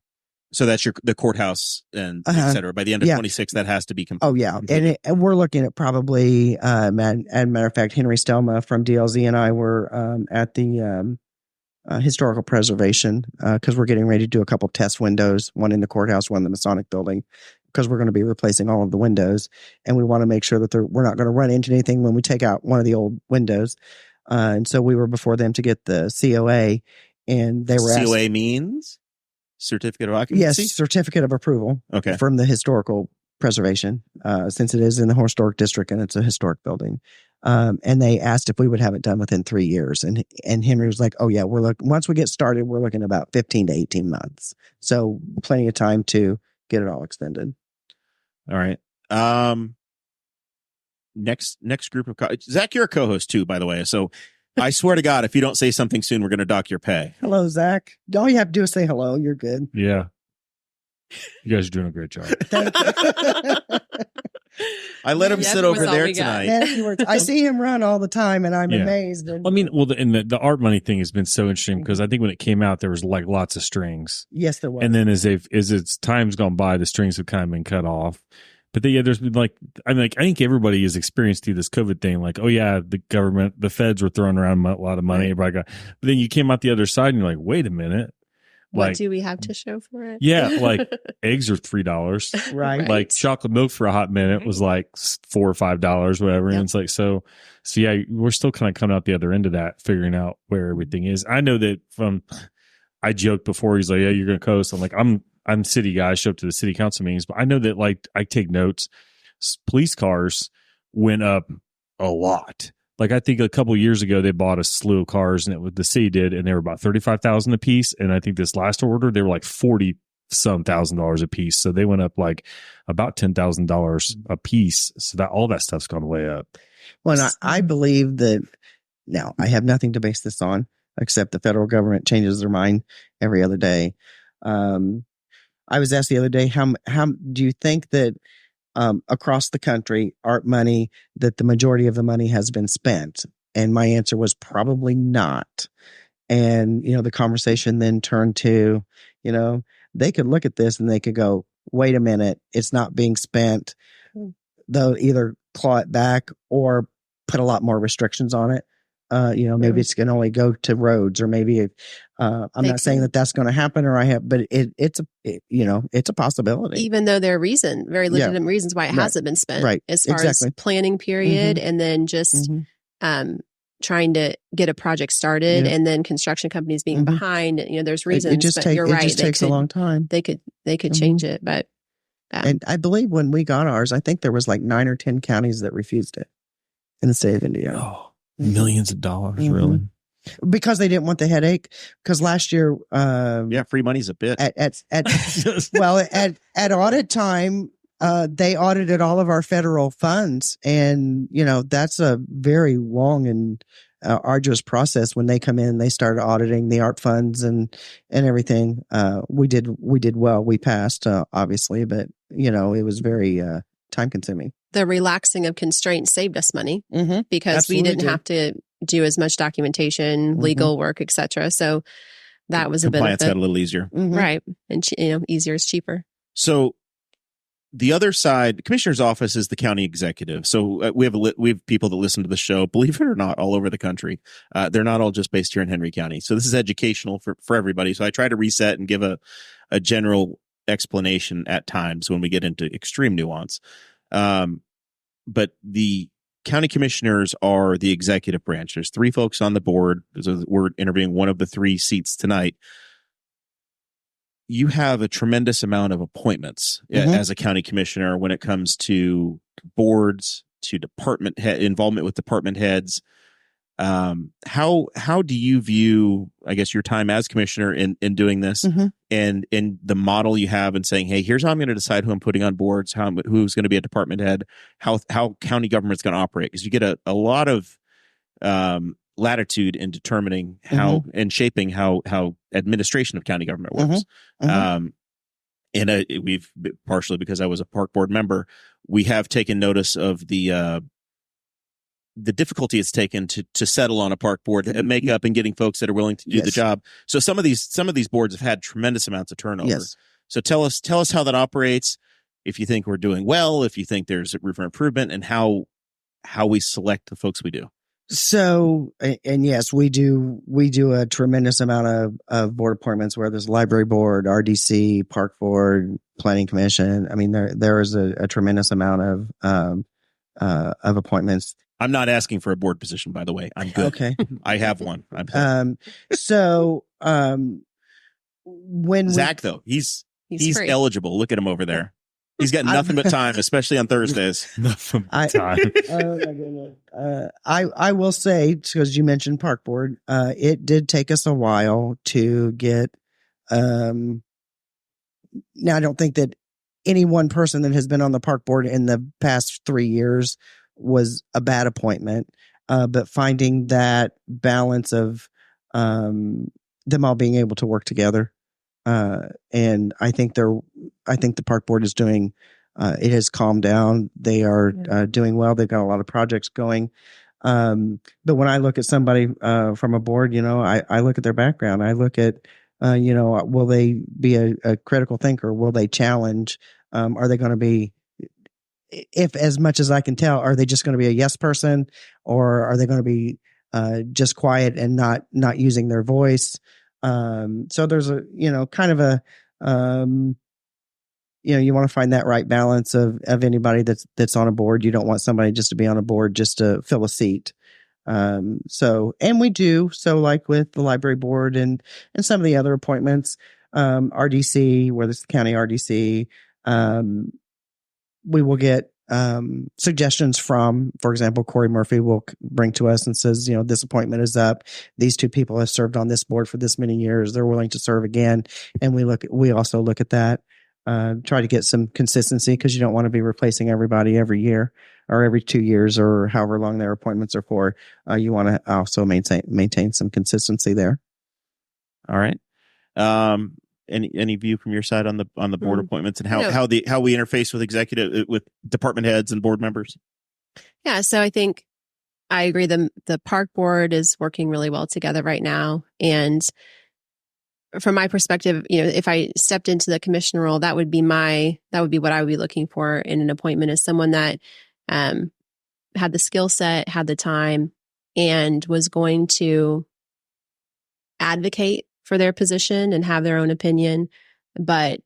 So that's the courthouse and et cetera. By the end of 26, that has to be complete. Oh, yeah. And we're looking at probably, as a matter of fact, Henry Stelma from DLZ and I were at the historical preservation because we're getting ready to do a couple test windows, one in the courthouse, one in the Masonic building, because we're going to be replacing all of the windows. And we want to make sure that we're not going to run into anything when we take out one of the old windows. And so we were before them to get the COA, and they were COA means? Certificate of occupancy? Yes, certificate of approval. Okay. From the historical preservation, since it is in the historic district and it's a historic building. And they asked if we would have it done within 3 years. And Henry was like, oh yeah, once we get started, we're looking about 15 to 18 months. So plenty of time to get it all extended. All right. Next group of Zach, you're a co-host too, by the way. So I swear to God, if you don't say something soon, we're going to dock your pay. Hello, Zach. All you have to do is say hello. You're good. Yeah. You guys are doing a great job. Thank you. I let him sit over there tonight. I see him run all the time, and I'm amazed. I mean, the art money thing has been so interesting because I think when it came out, there was like lots of strings. Yes, there was. And then as its time's gone by, the strings have kind of been cut off. But there's been like, I think everybody has experienced through this COVID thing. Like, oh yeah, the government, the feds were throwing around a lot of money. Right. Everybody got, but then you came out the other side and you're like, wait a minute. What Like, do we have to show for it? yeah, like eggs are $3. Right. Like chocolate milk for a hot minute was like $4 or $5, whatever. Yep. And it's like, so yeah, we're still kind of coming out the other end of that, figuring out where everything is. I know that I joked before, he's like, yeah, you're going to coast. I'm like, I'm city guy. I show up to the city council meetings, but I know that like I take notes. Police cars went up a lot. Like I think a couple of years ago, they bought a slew of cars, and the city did, and they were about $35,000 a piece. And I think this last order, they were like $40-some thousand a piece. So they went up like about $10,000 a piece. So that all that stuff's gone way up. Well, and I believe that now I have nothing to base this on except the federal government changes their mind every other day. I was asked the other day, how do you think that across the country, art money, that the majority of the money has been spent? And my answer was probably not. And, the conversation then turned to, they could look at this and they could go, wait a minute, it's not being spent. They'll either claw it back or put a lot more restrictions on it. Maybe it's going to only go to roads, or maybe I'm not saying that that's going to happen, but it's a possibility. Even though there are very legitimate reasons why it hasn't been spent, right? As far as planning period, and then just trying to get a project started, and then construction companies being behind. There's reasons, but you're right. It just takes a long time. They could change it, but and I believe when we got ours, I think there was like 9 or 10 counties that refused it in the state of Indiana. Oh. Millions of dollars, really, because they didn't want the headache. Because last year, free money's a bit. At audit time, they audited all of our federal funds, and that's a very long and arduous process. When they come in, they started auditing the art funds and everything. We did well. We passed, obviously, but it was very time consuming. The relaxing of constraints saved us money because Absolutely we didn't have to do as much documentation, legal work, etc. So that was compliance a benefit. got a little easier, right? And easier is cheaper. So the other side, Commissioner's office is the county executive. So we have people that listen to the show, believe it or not, all over the country. They're not all just based here in Henry County. So this is educational for everybody. So I try to reset and give a general explanation at times when we get into extreme nuance. But the county commissioners are the executive branch. There's 3 folks on the board. We're interviewing one of the 3 seats tonight. You have a tremendous amount of appointments as a county commissioner when it comes to boards, to department head involvement with department heads. How do you view, I guess, your time as commissioner in doing this, and in the model you have and saying, hey, here's how I'm going to decide who I'm putting on boards, who's going to be a department head, how county government's going to operate? Because you get a lot of latitude in determining how and shaping how administration of county government works. And we've, partially because I was a park board member, we have taken notice of the difficulty it's taken to settle on a park board, make up and getting folks that are willing to do the job. So some of these boards have had tremendous amounts of turnover. Yes. So tell us how that operates. If you think we're doing well, if you think there's room for improvement, and how we select the folks we do. So, and yes, we do a tremendous amount of board appointments, where there's library board, RDC, park board, planning commission. I mean, there is a tremendous amount of appointments. I'm not asking for a board position, by the way. I'm good. Okay. I have one. When Zach, though, he's eligible. Look at him over there. He's got nothing but time, especially on Thursdays. Nothing but time. Oh my goodness. I will say, because you mentioned park board, it did take us a while to get. Now, I don't think that any one person that has been on the park board in the past 3 years was a bad appointment, but finding that balance of them all being able to work together, and I think the park board is doing. It has calmed down. They are doing well. They've got a lot of projects going. But when I look at somebody from a board, I look at their background. I look at will they be a critical thinker? Will they challenge? Are they going to be if as much as I can tell, are they just going to be a yes person, or are they going to be just quiet and not using their voice? So there's a, kind of a, you want to find that right balance of anybody that's on a board. You don't want somebody just to be on a board just to fill a seat. And we do, so like with the library board and some of the other appointments, RDC, whether it's the county RDC, we will get suggestions from, for example, Corey Murphy will bring to us and says, this appointment is up. These two people have served on this board for this many years. They're willing to serve again. And we also look at that, try to get some consistency, because you don't want to be replacing everybody every year or every 2 years or however long their appointments are for. You want to also maintain some consistency there. All right. Any view from your side on the board appointments and how we interface with department heads and board members? Yeah, so I think I agree. The park board is working really well together right now, and from my perspective, if I stepped into the commissioner role, that would be what I would be looking for in an appointment, is someone that had the skill set, had the time, and was going to advocate for their position and have their own opinion, but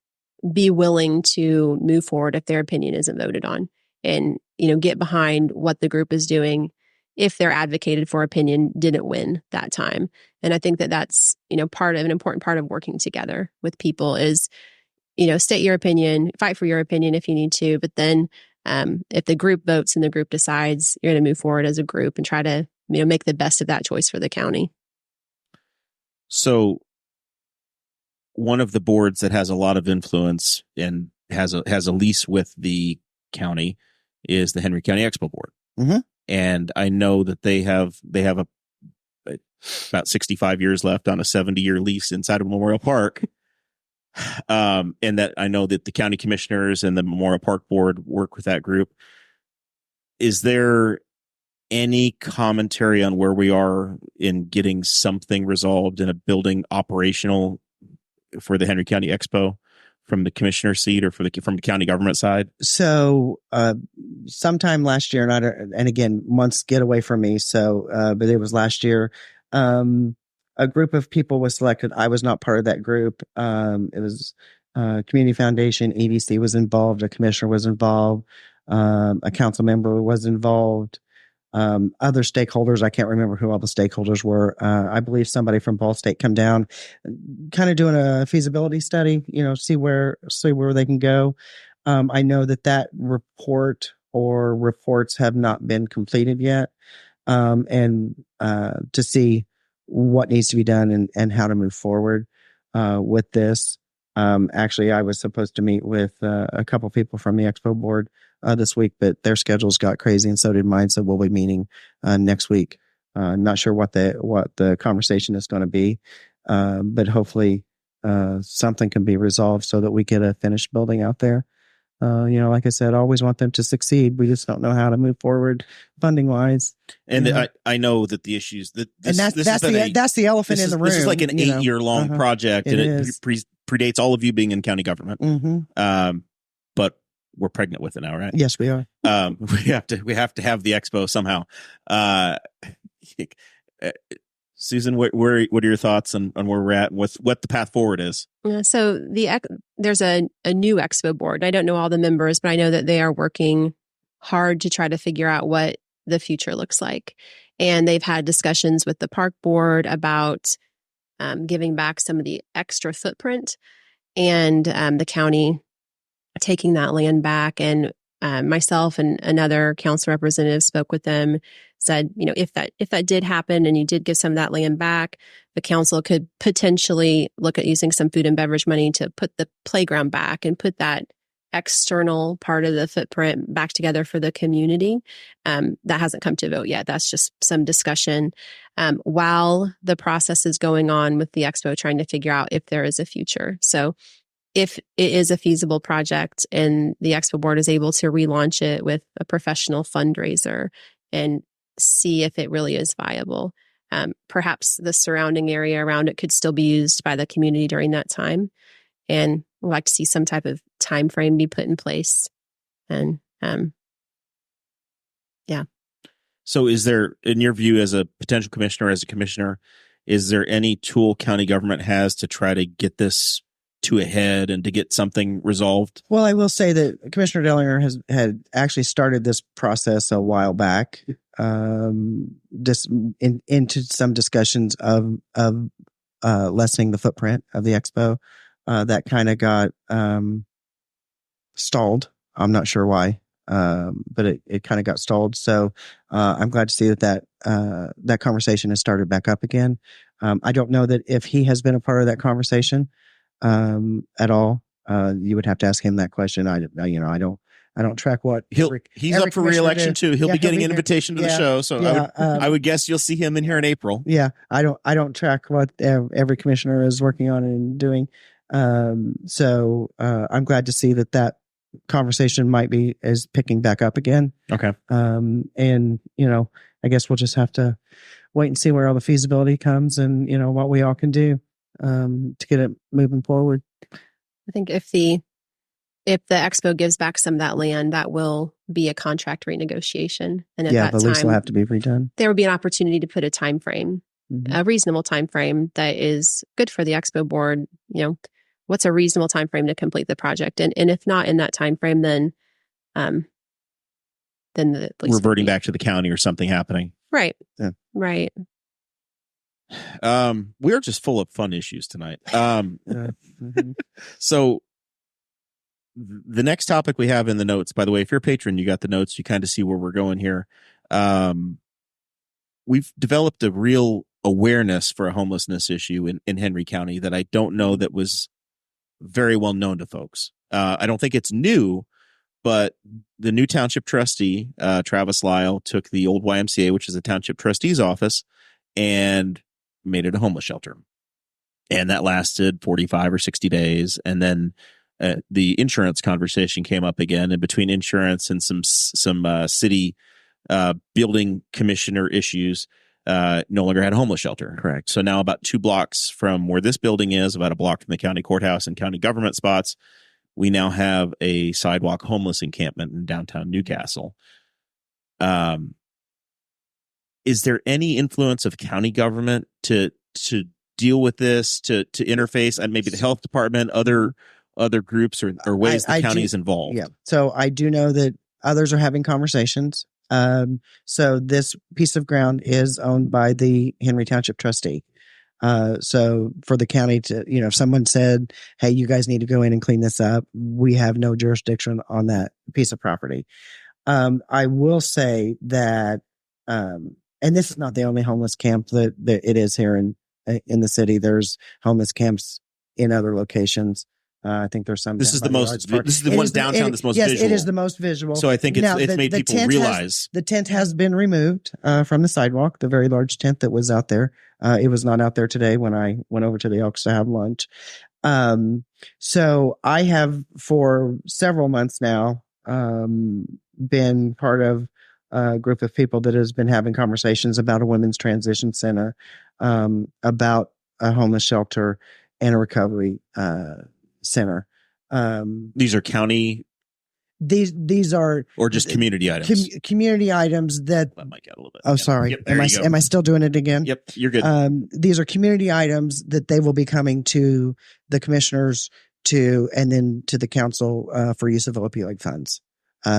be willing to move forward if their opinion isn't voted on, and, get behind what the group is doing if their advocated for opinion didn't win that time. And I think that that's, an important part of working together with people is, state your opinion, fight for your opinion if you need to, but then if the group votes and the group decides, you're going to move forward as a group and try to, make the best of that choice for the county. So one of the boards that has a lot of influence and has a lease with the county is the Henry County Expo Board. Mm-hmm. And I know that they have about 65 years left on a 70-year lease inside of Memorial Park. And that I know that the county commissioners and the Memorial Park Board work with that group. Is there any commentary on where we are in getting something resolved in a building operational for the Henry County Expo from the commissioner seat or from the county government side? So sometime last year, and again, months get away from me. So, but it was last year. A group of people was selected. I was not part of that group. It was Community Foundation, EDC was involved. A commissioner was involved. A council member was involved. Other stakeholders, I can't remember who all the stakeholders were. I believe somebody from Ball State come down, kind of doing a feasibility study, see where they can go. I know that report or reports have not been completed yet. And to see what needs to be done and how to move forward with this. Actually, I was supposed to meet with a couple people from the Expo board this week, but their schedules got crazy and so did mine. So we'll be meeting next week. Not sure what the conversation is going to be, but hopefully something can be resolved so that we get a finished building out there. Like I said, I always want them to succeed. We just don't know how to move forward funding wise. And I know that the issues that's the elephant in the room. This is like an 8-year-long project, and it predates all of you being in county government. Mm-hmm. But we're pregnant with it now, right? Yes, we are. We have to have the expo somehow. Susan, what are your thoughts on where we're at and what the path forward is? So there's a new Expo board. I don't know all the members, but I know that they are working hard to try to figure out what the future looks like. And they've had discussions with the park board about giving back some of the extra footprint and the county taking that land back. And myself and another council representative spoke with them, said, if that did happen and you did give some of that land back, the council could potentially look at using some food and beverage money to put the playground back and put that external part of the footprint back together for the community. That hasn't come to vote yet. That's just some discussion while the process is going on with the expo, trying to figure out if there is a future. So if it is a feasible project and the Expo board is able to relaunch it with a professional fundraiser and see if it really is viable, perhaps the surrounding area around it could still be used by the community during that time. And we'd like to see some type of time frame be put in place and So is there, in your view, as a potential commissioner, is there any tool county government has to try to get this to a head and to get something resolved? Well, I will say that Commissioner Dellinger had actually started this process a while back, just into some discussions of lessening the footprint of the expo. That kind of got stalled. I'm not sure why, but it kind of got stalled. So I'm glad to see that conversation has started back up again. I don't know that if he has been a part of that conversation at all. You would have to ask him that question. I don't track what he's up for re-election too. He'll be getting an invitation to the show. So I would guess you'll see him in here in April. Yeah. I don't track what every commissioner is working on and doing. So I'm glad to see that conversation is picking back up again. Okay. And I guess we'll just have to wait and see where all the feasibility comes and, what we all can do, to get it moving forward. I think if the expo gives back some of that land, that will be a contract renegotiation. And at that the lease time, will have to be redone. There will be an opportunity to put a time frame, Mm-hmm. a reasonable time frame that is good for the expo board. What's a reasonable time frame to complete the project? And if not in that time frame, then the lease reverting back to the county or something happening. Right. Yeah. Right. We're just full of fun issues tonight. So the next topic we have in the notes, by the way, if you're a patron, you got the notes, you kind of see where we're going here. We've developed a real awareness for a homelessness issue in Henry County that I don't know that was very well known to folks. I don't think it's new, but the new township trustee, Travis Lyle, took the old YMCA, which is the township trustee's office, and made it a homeless shelter. And that lasted 45 or 60 days. And then the insurance conversation came up again, and between insurance and some city building commissioner issues, no longer had a homeless shelter. Correct. So now about 2 blocks from where this building is, about a block from the county courthouse and county government spots, we now have a sidewalk homeless encampment in downtown Newcastle. Is there any influence of county government to deal with this, to interface, and maybe the health department, other groups or ways the county is involved? Yeah. So I do know that others are having conversations. So this piece of ground is owned by the Henry Township trustee. So for the county to, if someone said, hey, you guys need to go in and clean this up, we have no jurisdiction on that piece of property. I will say that, and this is not the only homeless camp that it is here in the city. There's homeless camps in other locations. I think there's some. This is the one downtown that's most visual. Yes, it is the most visual. So I think it's made people realize. The tent has been removed from the sidewalk, the very large tent that was out there. It was not out there today when I went over to the Elks to have lunch. So I have for several months now been part of a group of people that has been having conversations about a women's transition center, about a homeless shelter and a recovery center. These are county. These are or just community items. Community items that. Let Mike out a little bit. Oh, sorry. Yep, am I still doing it again? Yep, you're good. These are community items that they will be coming to the commissioners and then to the council for use of opioid funds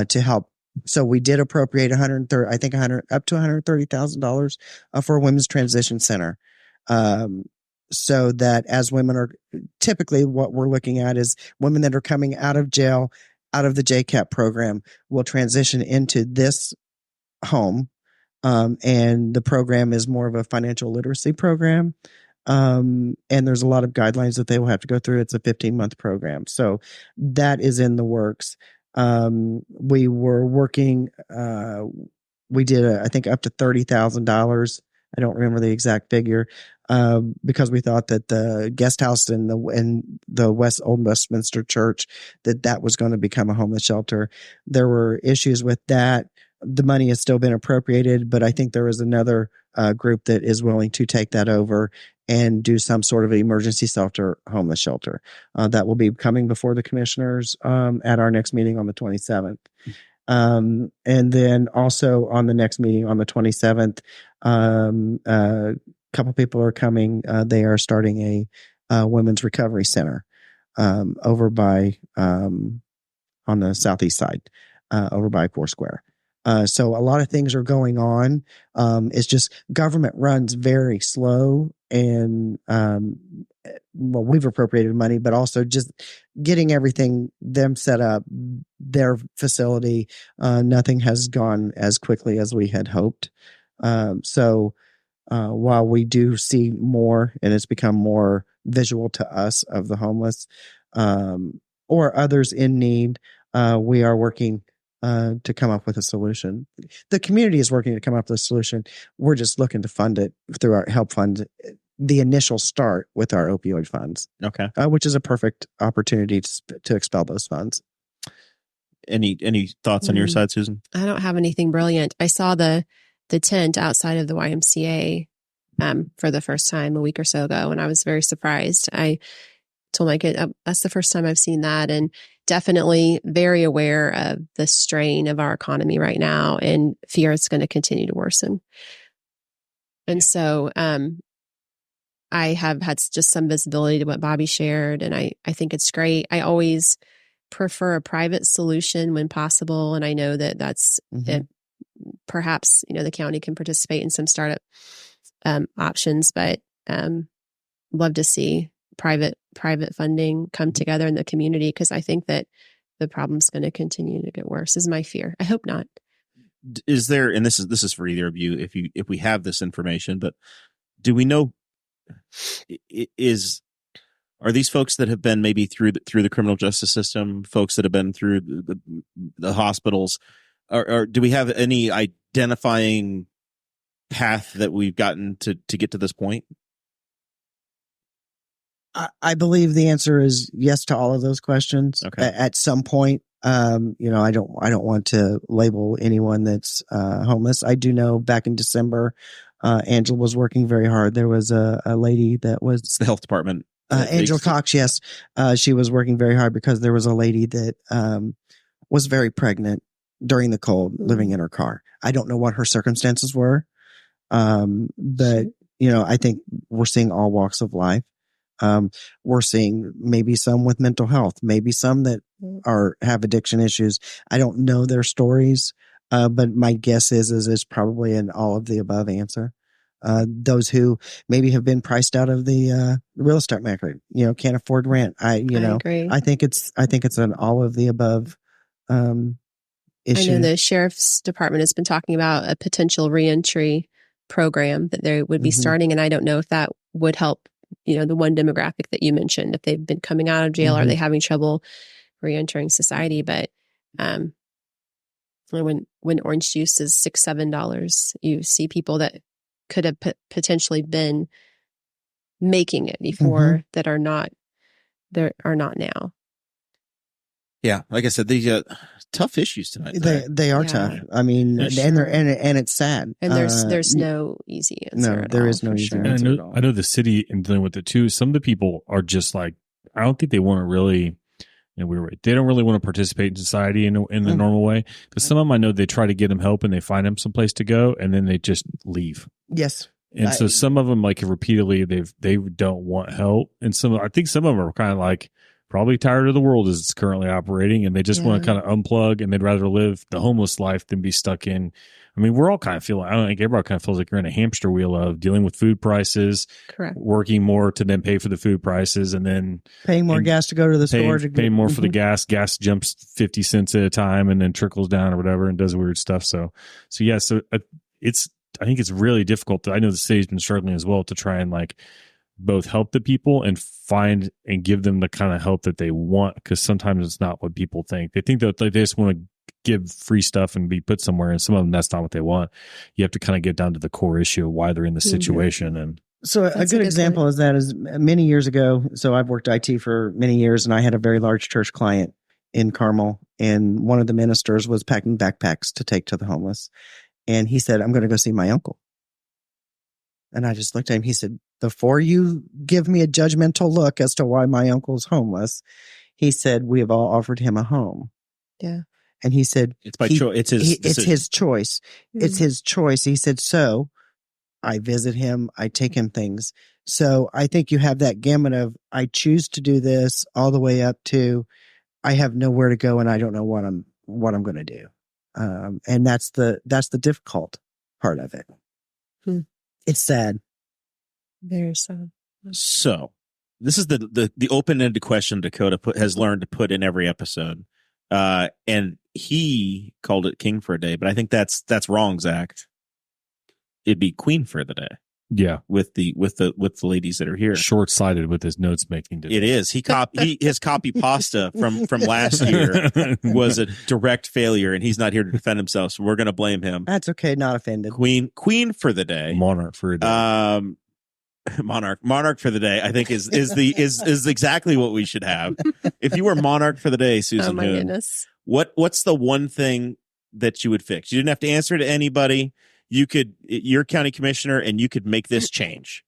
to help. So we did appropriate up to $130,000 for a women's transition center. So that as women are typically what we're looking at is women that are coming out of jail, out of the JCAP program, will transition into this home. And the program is more of a financial literacy program. And there's a lot of guidelines that they will have to go through. It's a 15-month program. So that is in the works. We were working, we did, I think, up to $30,000. I don't remember the exact figure, because we thought that the guest house in the Old Westminster Church, that was going to become a homeless shelter. There were issues with that. The money has still been appropriated, but I think there is another group that is willing to take that over and do some sort of emergency homeless shelter. That will be coming before the commissioners at our next meeting on the 27th. And then also on the next meeting on the 27th, a couple people are coming. They are starting a women's recovery center over by on the southeast side, over by Foursquare. So a lot of things are going on. It's just government runs very slow, and well, we've appropriated money, but also just getting everything them set up, their facility. Nothing has gone as quickly as we had hoped. So while we do see more, and it's become more visual to us of the homeless or others in need, we are working to come up with a solution. The community is working to come up with a solution. We're just looking to fund it through our help fund, the initial start with our opioid funds. Okay. Which is a perfect opportunity to expel those funds. Any thoughts on your side, Susan? I don't have anything brilliant. I saw the tent outside of the YMCA for the first time a week or so ago, and I was very surprised. I told my kid, that's the first time I've seen that, and definitely very aware of the strain of our economy right now and fear it's going to continue to worsen. And so I have had just some visibility to what Bobbi shared, and I think it's great. I always prefer a private solution when possible, and I know that that's it. Perhaps the county can participate in some startup options, but love to see private funding come together in the community, because I think that the problem's going to continue to get worse, is my fear. I hope not. Is there, and this is for either of you, if we have this information, but do we know, are these folks that have been maybe through the criminal justice system, folks that have been through the hospitals, or do we have any identifying path that we've gotten to get to this point? I believe the answer is yes to all of those questions. Okay. At some point. I don't want to label anyone that's homeless. I do know back in December, Angela was working very hard. There was a lady that was It's the health department. Angela Cox. Yes. She was working very hard because there was a lady that was very pregnant during the cold, living in her car. I don't know what her circumstances were. But I think we're seeing all walks of life. We're seeing maybe some with mental health, maybe some that have addiction issues. I don't know their stories, but my guess is it's probably an all of the above answer. Those who maybe have been priced out of the real estate market, can't afford rent. I agree. I think it's an all of the above issue. I know the sheriff's department has been talking about a potential reentry program that they would be starting, and I don't know if that would help. The one demographic that you mentioned, if they've been coming out of jail, are they having trouble reentering society? But when orange juice is $6-7, you see people that could have potentially been making it before that are not now. Yeah, like I said, these tough issues tonight. They are tough. I mean, and it's sad. And there's no easy answer. No, there is no easy answer. And I know the city and dealing with it too. Some of the people are just like, I don't think they want to really. They don't really want to participate in society in the normal way. Because some of them, I know they try to get them help and they find them someplace to go, and then they just leave. Yes. And so some of them, like repeatedly, they don't want help, and I think some of them are kind of like probably tired of the world as it's currently operating, and they just want to kind of unplug, and they'd rather live the homeless life than be stuck in. I mean, we're all kind of feeling, I don't think everybody kind of feels like you're in a hamster wheel of dealing with food prices, correct, working more to then pay for the food prices, and then paying more gas to go to the store. Paying more for the gas. Gas jumps 50 cents at a time and then trickles down or whatever and does weird stuff. So I think it's really difficult. I know the city's been struggling as well to try and both help the people and find and give them the kind of help that they want, because sometimes it's not what people think. They think that they just want to give free stuff and be put somewhere, and some of them, that's not what they want. You have to kind of get down to the core issue of why they're in the situation. And so a good example is many years ago. So I've worked IT for many years, and I had a very large church client in Carmel, and one of the ministers was packing backpacks to take to the homeless. And he said, "I'm going to go see my uncle." And I just looked at him. He said, "Before you give me a judgmental look as to why my uncle's homeless," he said, "we have all offered him a home." Yeah. And he said, It's by choice. It's his. it's his choice. It's his choice. He said, so I visit him. I take him things. So I think you have that gamut of, I choose to do this, all the way up to, I have nowhere to go and I don't know what I'm going to do. And that's the difficult part of it. It's sad. Very sad. So this is the open-ended question Dakota has learned to put in every episode. And he called it king for a day, but I think that's wrong, Zach. It'd be queen for the day. Yeah. With the ladies that are here. Short-sighted with his notes making today. It is. His copy pasta from last year was a direct failure, and he's not here to defend himself, so we're going to blame him. That's okay. Not offended. Queen for the day. Monarch for a day. Monarch for the day, I think is exactly what we should have. If you were monarch for the day, Susan, oh my goodness, what's the one thing that you would fix? You didn't have to answer to anybody. You're county commissioner, and you could make this change.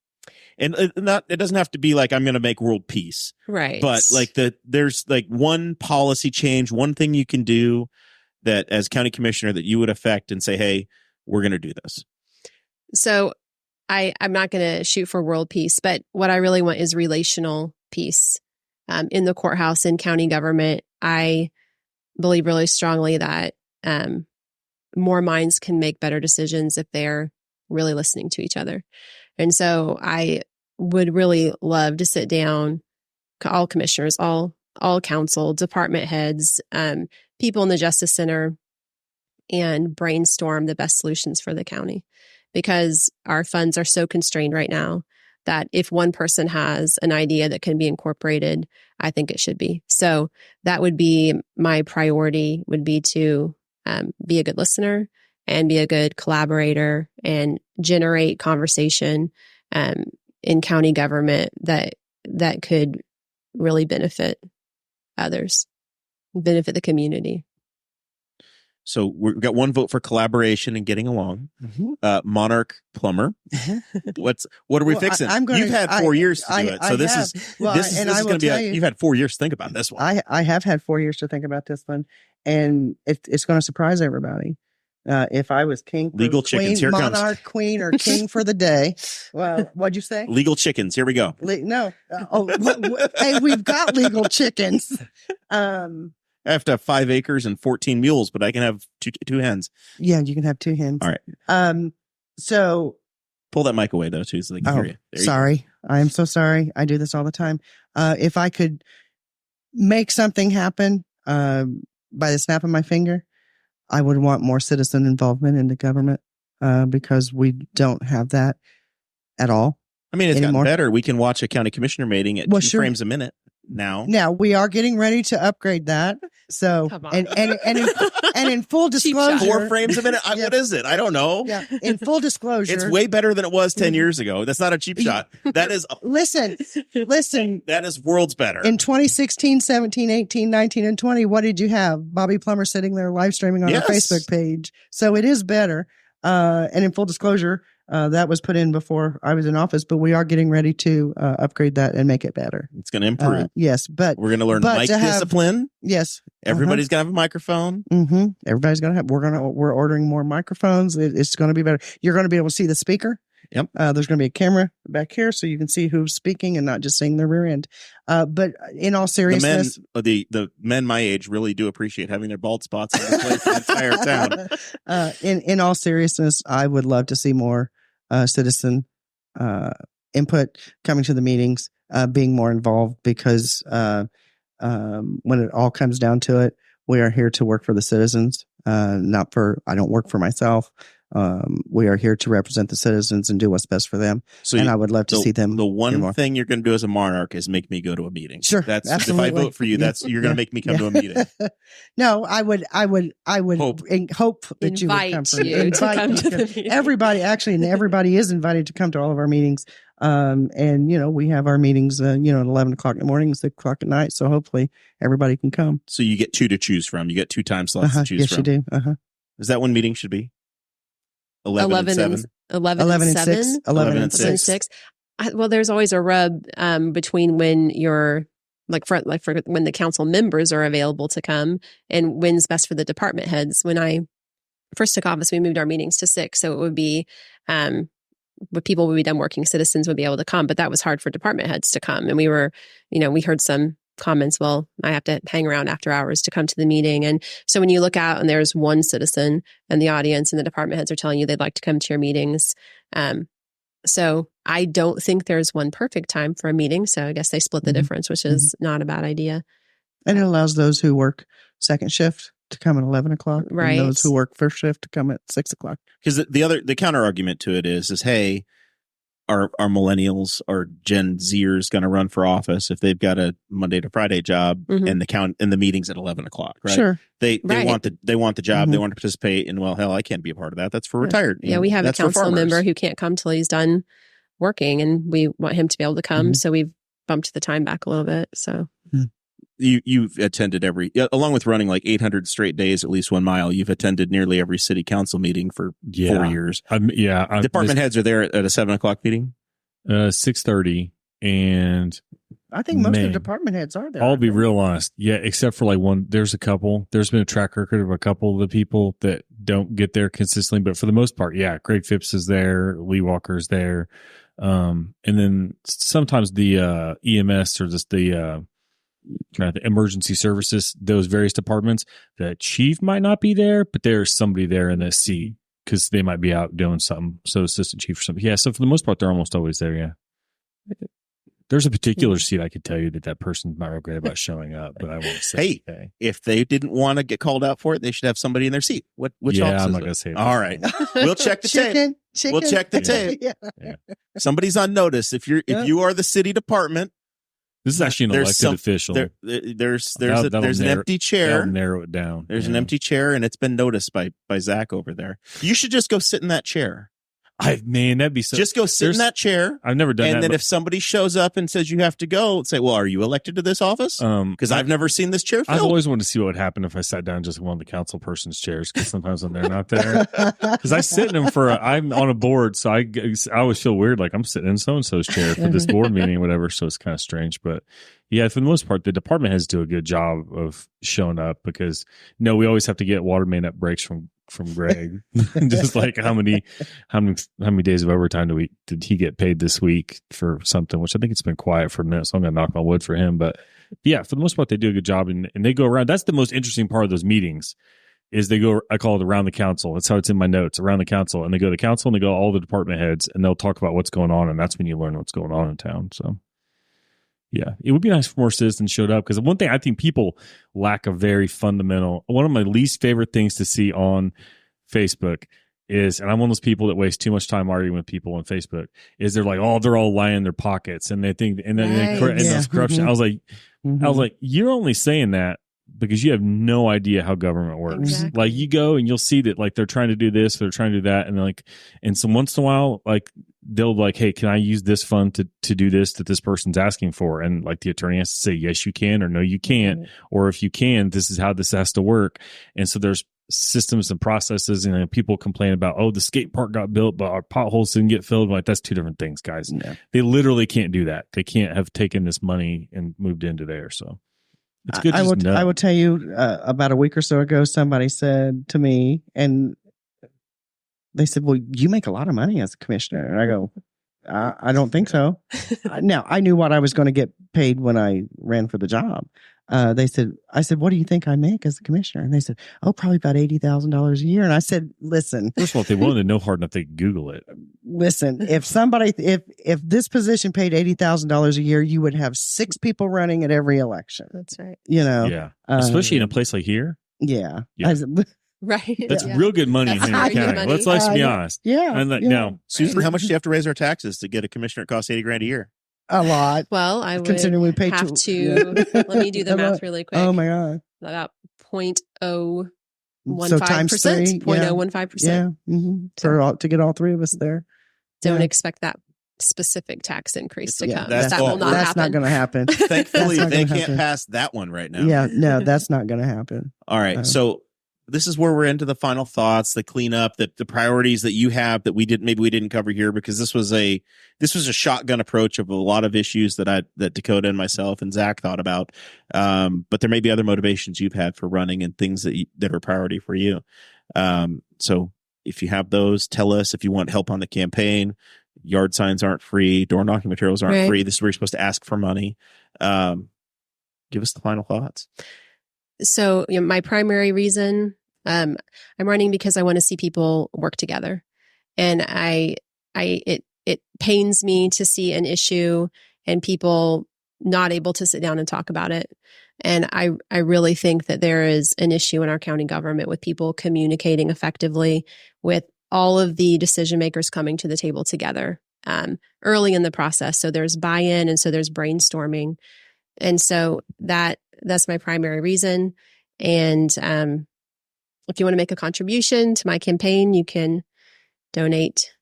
And it doesn't have to be like, I'm going to make world peace, right? But like there's like one policy change, one thing you can do that as county commissioner that you would affect and say, hey, we're going to do this. So I'm not going to shoot for world peace, but what I really want is relational peace in the courthouse, in county government. I believe really strongly that more minds can make better decisions if they're really listening to each other. And so I would really love to sit down, all commissioners, all council, department heads, people in the Justice Center, and brainstorm the best solutions for the county. Because our funds are so constrained right now that if one person has an idea that can be incorporated, I think it should be. So that would be my priority, would be to be a good listener and be a good collaborator and generate conversation in county government that could really benefit others, benefit the community. So we've got one vote for collaboration and getting along. Mm-hmm. Monarch Plummer. What are we fixing? You've had 4 years to do it. So this is going to be you've had 4 years to think about this one. I have had 4 years to think about this one, and it's going to surprise everybody. If I was king, legal chickens, here monarch, comes queen, or king for the day. Well, what'd you say? Legal chickens. Here we go. No. Hey, we've got legal chickens. I have to have 5 acres and 14 mules, but I can have two hens. Yeah, you can have 2 hens. All right. So pull that mic away though, too, so they can hear you. Sorry. I am so sorry. I do this all the time. If I could make something happen by the snap of my finger, I would want more citizen involvement in the government because we don't have that at all. I mean, it's anymore. gotten better. We can watch a county commissioner meeting at 2 frames a minute now. Now we are getting ready to upgrade that. So and in full disclosure, 4 frames a minute. What is it? I don't know. Yeah, in full disclosure, it's way better than it was 10 years ago. That's not a cheap shot. That is listen. That is worlds better. In 2016, 17, 18, 19, and 20, what did you have? Bobbi Plummer sitting there live streaming on our Facebook page. So it is better. And in full disclosure, that was put in before I was in office, but we are getting ready to upgrade that and make it better. It's going to improve. Yes, but we're going to learn mic discipline. Yes, everybody's going to have a microphone. Mm-hmm. Everybody's going to have. We're ordering more microphones. It's going to be better. You're going to be able to see the speaker. Yep. There's going to be a camera back here so you can see who's speaking and not just seeing their rear end. But in all seriousness, the men my age really do appreciate having their bald spots on display for the entire town. In all seriousness, I would love to see more citizen input coming to the meetings, being more involved because when it all comes down to it, we are here to work for the citizens. I don't work for myself. We are here to represent the citizens and do what's best for them. And I would love to see them. The one thing you're going to do as a monarch is make me go to a meeting. Sure, that's absolutely. If I vote for you, you're going to make me come to a meeting. No, I would hope that you would come to the meeting. Everybody is invited to come to all of our meetings. And we have our meetings, at 11 o'clock in the morning, 6 o'clock at night. So hopefully everybody can come. So you get 2 to choose from. You get 2 time slots to choose yes, from. Yes, you do. Is that when meetings should be? 11 and 7? 11 and 6. 11 and 6. Well, there's always a rub between when you're for when the council members are available to come, and when's best for the department heads. When I first took office, we moved our meetings to 6. So it would be, what people would be done working, citizens would be able to come, but that was hard for department heads to come. And we were, we heard some comments, well, I have to hang around after hours to come to the meeting. And so when you look out and there's one citizen in the audience and the department heads are telling you they'd like to come to your meetings. So I don't think there's one perfect time for a meeting. So I guess they split the difference, which is not a bad idea. And it allows those who work second shift to come at 11 o'clock. Right. And those who work first shift to come at 6 o'clock. Because the counter argument to it is hey, are millennials or Gen Zers going to run for office if they've got a Monday to Friday job and the meeting's at 11 o'clock, right? Sure. They want the job. They want to participate, and well, hell, I can't be a part of that. That's for retired. Yeah, we have a council member who can't come till he's done working, and we want him to be able to come. So we've bumped the time back a little bit. So you've attended along with running like 800 straight days, at least 1 mile. You've attended nearly every city council meeting for 4 years. Department heads are there at a 7 o'clock meeting. 6:30, and I think most of the department heads are there. I'll be real honest. Yeah, except for like one. There's a couple. There's been a track record of a couple of the people that don't get there consistently, but for the most part, yeah, Greg Phipps is there, Lee Walker's there, and then sometimes the EMS or just the emergency services, those various departments. The chief might not be there, but there's somebody there in the seat because they might be out doing something. So assistant chief or something. Yeah. So for the most part, they're almost always there. Yeah. There's a particular seat I could tell you that person's not real great about showing up, but I won't say. Hey, if they didn't want to get called out for it, they should have somebody in their seat. Which office I'm is not it? going to say that. All right. We'll check the tape. We'll check the tape. Yeah. Somebody's on notice. If you are the city department, this is actually an elected official. There's an empty chair. That'll narrow it down. There's an empty chair, and it's been noticed by Zach over there. You should just go sit in that chair. That'd be so. Just go sit in that chair. I've never done that. And then if somebody shows up and says you have to go, say, well, are you elected to this office? Because I've never seen this chair filled. I've always wanted to see what would happen if I sat down just in one of the council person's chairs, because sometimes when they're not there, because I sit in them I'm on a board, so I always feel weird, like I'm sitting in so-and-so's chair for this board meeting or whatever, so it's kind of strange. But yeah, for the most part, the department heads do a good job of showing up, because we always have to get water main up breaks from Greg. Just like how many days of overtime did he get paid this week for something, which I think it's been quiet for a minute, so I'm gonna knock on wood for him. But yeah, for the most part, they do a good job, and they go around. That's the most interesting part of those meetings, is they go, I call it around the council. That's how it's in my notes, around the council. And they go to the council and they go all the department heads, and they'll talk about what's going on, and that's when you learn what's going on in town. So yeah, it would be nice if more citizens showed up, because one thing I think people lack a very fundamental, one of my least favorite things to see on Facebook is, and I'm one of those people that waste too much time arguing with people on Facebook, is they're like, oh, they're all lying in their pockets, and they think, and then there's corruption. I was like, you're only saying that because you have no idea how government works. Exactly. Like, you go and you'll see that, like, they're trying to do this, they're trying to do that, and like, and so once in a while, like, they'll like, hey, can I use this fund to do this that this person's asking for? And like, the attorney has to say, yes, you can, or no, you can't. Or if you can, this is how this has to work. And so there's systems and processes, and people complain about, oh, the skate park got built, but our potholes didn't get filled. Like, that's two different things, guys. Yeah. They literally can't do that. They can't have taken this money and moved into there. So it's good. I will tell you, about a week or so ago, somebody said to me, and they said, well, you make a lot of money as a commissioner. And I go, I don't think so. Now, I knew what I was going to get paid when I ran for the job. I said, what do you think I make as a commissioner? And they said, oh, probably about $80,000 a year. And I said, listen. First of all, if they wanted to know hard enough, they could Google it. Listen, if this position paid $80,000 a year, you would have 6 people running at every election. That's right. Yeah. Especially in a place like here. Yeah. Right. That's real good money in Henry County. Let's be honest. Yeah. And now, Susan, how much do you have to raise our taxes to get a commissioner? It costs $80,000 a year. A lot. Well, I would considering we pay have to let me do the math really quick. Oh my God. About 0.015%. So times 3, 0.015%. Yeah. Mm-hmm. To get all 3 of us there. Don't expect that specific tax increase to come. That will not happen. That's not going to happen. Thankfully, they can't pass that one right now. Yeah, no, that's not going to happen. All right. So this is where we're into the final thoughts, the cleanup, the priorities that you have that we didn't cover here, because this was a shotgun approach of a lot of issues that Dakota and myself and Zach thought about. But there may be other motivations you've had for running and things that are priority for you. So if you have those, tell us. If you want help on the campaign, yard signs aren't free, door knocking materials aren't free. This is where you're supposed to ask for money. Give us the final thoughts. So my primary reason, I'm running because I want to see people work together. And it pains me to see an issue and people not able to sit down and talk about it. And I really think that there is an issue in our county government with people communicating effectively, with all of the decision makers coming to the table together early in the process. So there's buy-in, and so there's brainstorming. And so that's my primary reason. And if you want to make a contribution to my campaign, you can donate.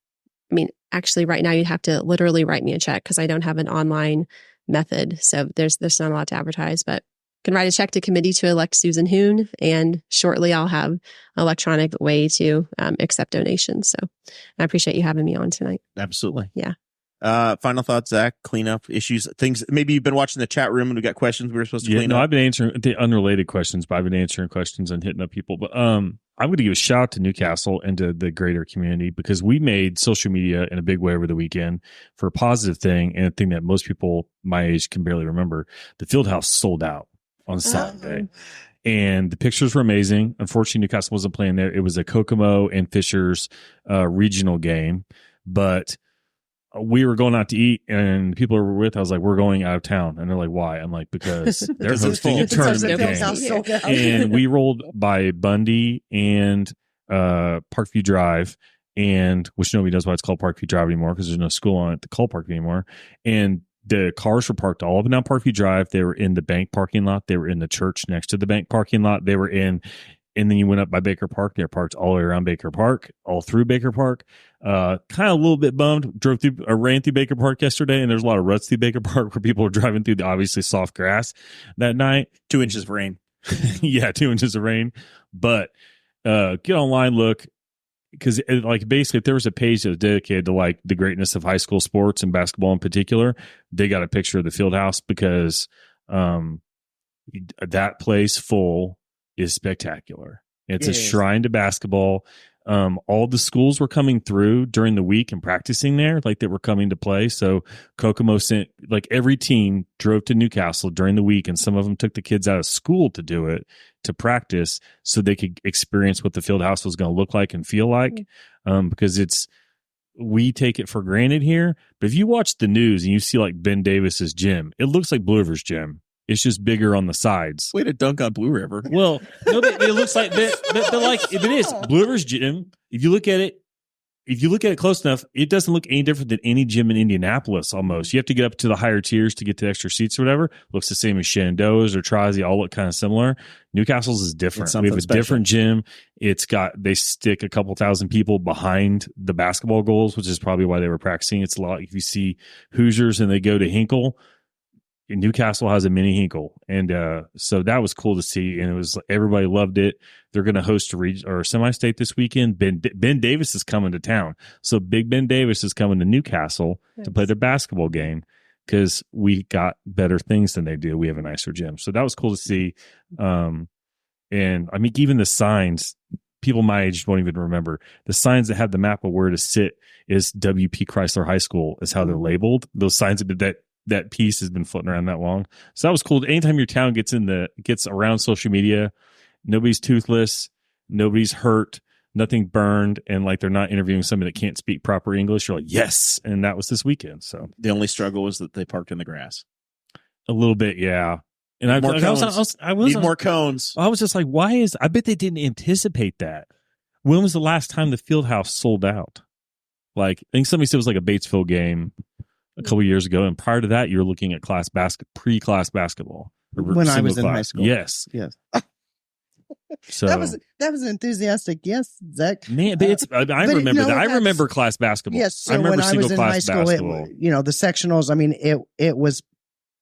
I mean, actually, right now you'd have to literally write me a check because I don't have an online method. So there's not a lot to advertise, but you can write a check to Committee to Elect Susan Huhn, and shortly I'll have an electronic way to accept donations. So I appreciate you having me on tonight. Absolutely. Yeah. Final thoughts, Zach? Cleanup issues, things. Maybe you've been watching the chat room and we got questions we were supposed to clean up. I've been answering the unrelated questions, but I've been answering questions and hitting up people. But I'm going to give a shout out to Newcastle and to the greater community, because we made social media in a big way over the weekend for a positive thing, and a thing that most people my age can barely remember. The field house sold out on Saturday. And the pictures were amazing. Unfortunately, Newcastle wasn't playing there. It was a Kokomo and Fishers regional game, but we were going out to eat, and people we were with, I was like, we're going out of town. And they're like, why? I'm like, because they're hosting a tournament game. And we rolled by Bundy and Parkview Drive, and which nobody knows why it's called Parkview Drive anymore, because there's no school on it to call Parkview anymore. And the cars were parked all up and down Parkview Drive. They were in the bank parking lot. They were in the church next to the bank parking lot. They were in, and then you went up by Baker Park. They're parked all the way around Baker Park, all through Baker Park. Kind of a little bit bummed. Ran through Baker Park yesterday, and there's a lot of ruts through Baker Park where people were driving through the obviously soft grass that night. 2 inches of rain. Yeah, 2 inches of rain. But get online, look. Because basically, if there was a page that was dedicated to like the greatness of high school sports and basketball in particular, they got a picture of the field house, because that place full is spectacular. It's a shrine to basketball. All the schools were coming through during the week and practicing there, like they were coming to play. So Kokomo sent, like, every team drove to Newcastle during the week, and some of them took the kids out of school to do it, to practice, so they could experience what the field house was going to look like and feel like. Because we take it for granted here, but if you watch the news and you see like Ben Davis's gym, it looks like Blue River's gym. It's just bigger on the sides. Way to dunk on Blue River. Well, no, it looks like they're like, if it is Blue River's gym, if you look at it close enough, it doesn't look any different than any gym in Indianapolis. Almost, you have to get up to the higher tiers to get to extra seats or whatever. Looks the same as Shenandoah's or Tri-Z, all look kind of similar. Newcastle's is different. We have a different gym. They stick a couple thousand people behind the basketball goals, which is probably why they were practicing. It's a lot. If you see Hoosiers and they go to Hinkle, Newcastle has a mini Hinkle, and so that was cool to see, and it was, everybody loved it. They're going to host a semi-state this weekend. Ben Davis is coming to town, so Big Ben Davis is coming to Newcastle to play their basketball game, because we got better things than they do. We have a nicer gym, so that was cool to see. And I mean, even the signs, people my age won't even remember the signs that have the map of where to sit. Is WP Chrysler High School is how they're labeled. Those signs that piece has been floating around that long. So that was cool. Anytime your town gets around social media, nobody's toothless, nobody's hurt, nothing burned, and like they're not interviewing somebody that can't speak proper English, you're like, yes. And that was this weekend. So the only struggle was that they parked in the grass. A little bit, yeah. And I need more cones. I was just like, I bet they didn't anticipate that. When was the last time the field house sold out? Like, I think somebody said it was like a Batesville game a couple years ago, and prior to that, you were looking at pre-class basketball. When I was in high school, yes. So that was an enthusiastic yes, Zach. Man, but I remember that. I remember class basketball. Yes, so I remember when I was in high school, basketball. the sectionals. I mean, it was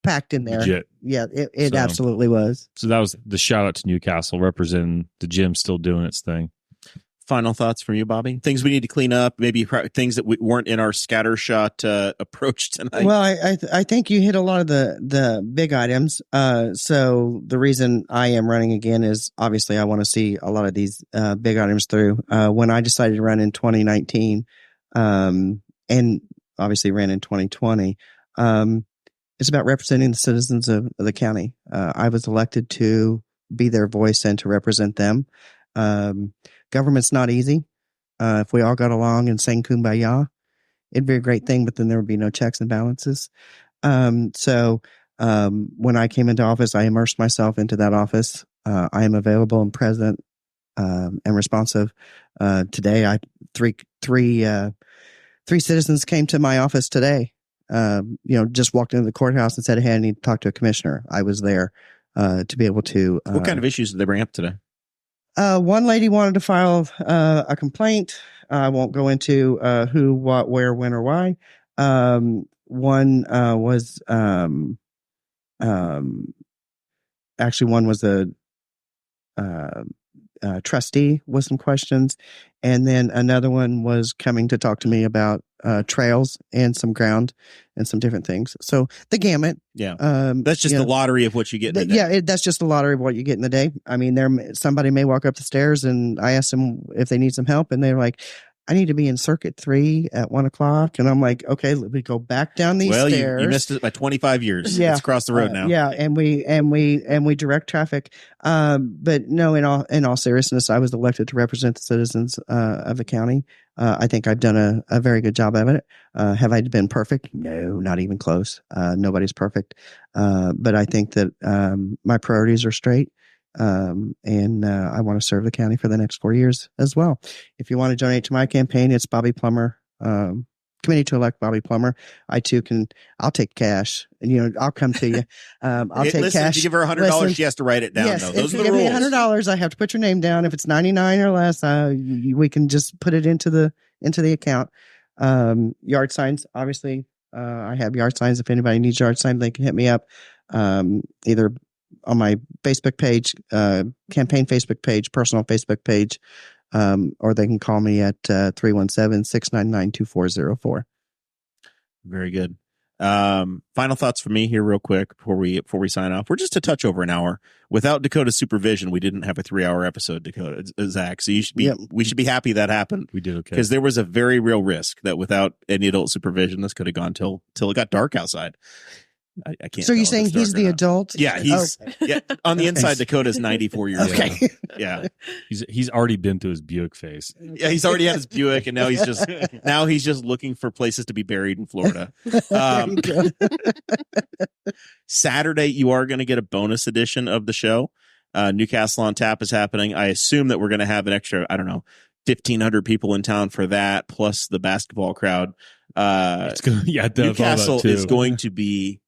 packed in there. Legit. Yeah, it So- absolutely was. So that was the shout out to Newcastle representing the gym, still doing its thing. Final thoughts from you, Bobby? Things we need to clean up, maybe things that weren't in our scattershot approach tonight. Well, I think you hit a lot of the big items. So the reason I am running again is obviously I want to see a lot of these big items through. When I decided to run in 2019, and obviously ran in 2020, it's about representing the citizens of the county. I was elected to be their voice and to represent them. Government's not easy. If we all got along and sang Kumbaya, it'd be a great thing, but then there would be no checks and balances. So when I came into office, I immersed myself into that office. I am available and present and responsive. Today, three citizens came to my office today. Just walked into the courthouse and said, "Hey, I need to talk to a commissioner." I was there to be able to. What kind of issues did they bring up today? One lady wanted to file a complaint. I won't go into who, what, where, when, or why. One was actually one was a trustee with some questions, and then another one was coming to talk to me about trails and some ground and some different things. So the gamut. Yeah, that's just the lottery of what you get in the day. Yeah, that's just the lottery of what you get in the day. I mean, somebody may walk up the stairs and I ask them if they need some help, and they're like, "I need to be in Circuit 3 at 1:00," and I'm like, "Okay, let me go back down these stairs." You missed it by 25 years. Yeah. It's across the road now. Yeah, and we direct traffic. But no, in all seriousness, I was elected to represent the citizens of the county. I think I've done a very good job of it. Have I been perfect? No, not even close. Nobody's perfect. But I think that my priorities are straight. And I want to serve the county for the next 4 years as well. If you want to donate to my campaign, it's Bobbi Plummer, committee to elect Bobbi Plummer. I'll take cash, and I'll come to you. I'll take cash. If you give her $100, she has to write it down. Yes, though. if Those you are the give rules. me $100, I have to put your name down. If it's 99 or less, we can just put it into the account. Yard signs, obviously. I have yard signs. If anybody needs yard signs, they can hit me up. Either on my Facebook page, campaign Facebook page, personal Facebook page, or they can call me at 317-699-2404. Very good. Final thoughts from me here real quick before we sign off. We're just a touch over an hour. Without Dakota's supervision, we didn't have a 3-hour episode, Dakota, Zach. So we should be happy that happened. We did okay. Because there was a very real risk that without any adult supervision, this could have gone till it got dark outside. I can't. So you're saying he's the adult? Yeah, he's on the inside. Dakota's 94 years old. Yeah, he's already been through his Buick phase. Yeah, he's already had his Buick, and now he's just looking for places to be buried in Florida. Saturday, you are going to get a bonus edition of the show. Newcastle on Tap is happening. I assume that we're going to have an extra, 1,500 people in town for that, plus the basketball crowd. Newcastle is going to be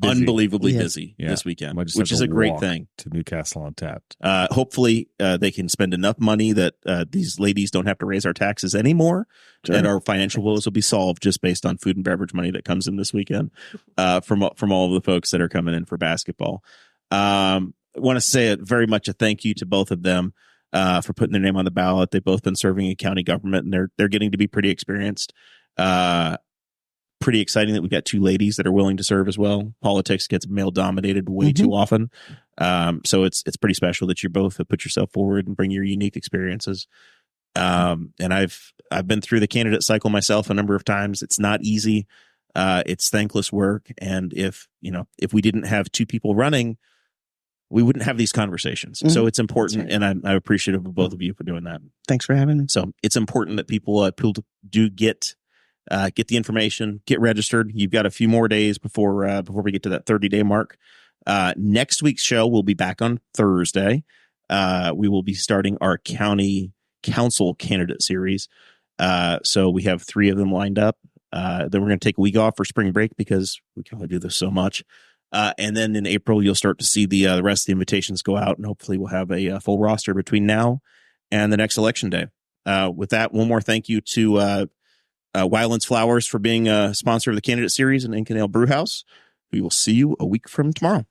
unbelievably busy this weekend, which is a great thing. To Newcastle on Tap. Hopefully, they can spend enough money that these ladies don't have to raise our taxes anymore, and our financial woes will be solved just based on food and beverage money that comes in this weekend from all of the folks that are coming in for basketball. I want to say very much a thank you to both of them for putting their name on the ballot. They've both been serving in county government, and they're getting to be pretty experienced. Pretty exciting that we've got two ladies that are willing to serve as well. Politics gets male dominated way too often. So it's pretty special that you both have put yourself forward and bring your unique experiences. And I've been through the candidate cycle myself a number of times. It's not easy. It's thankless work. And if we didn't have two people running, we wouldn't have these conversations. So it's important. And I'm appreciative of both of you for doing that. Thanks for having me. So it's important that people do get the information, get registered. You've got a few more days before we get to that 30-day mark. Next week's show will be back on Thursday. We will be starting our county council candidate series. So we have 3 of them lined up. Then we're going to take a week off for spring break because we can only do this so much. And then in April, you'll start to see the rest of the invitations go out, and hopefully we'll have a full roster between now and the next election day. With that, one more thank you to Wyland's Flowers for being a sponsor of the candidate series and Incanale Brewhouse. We will see you a week from tomorrow.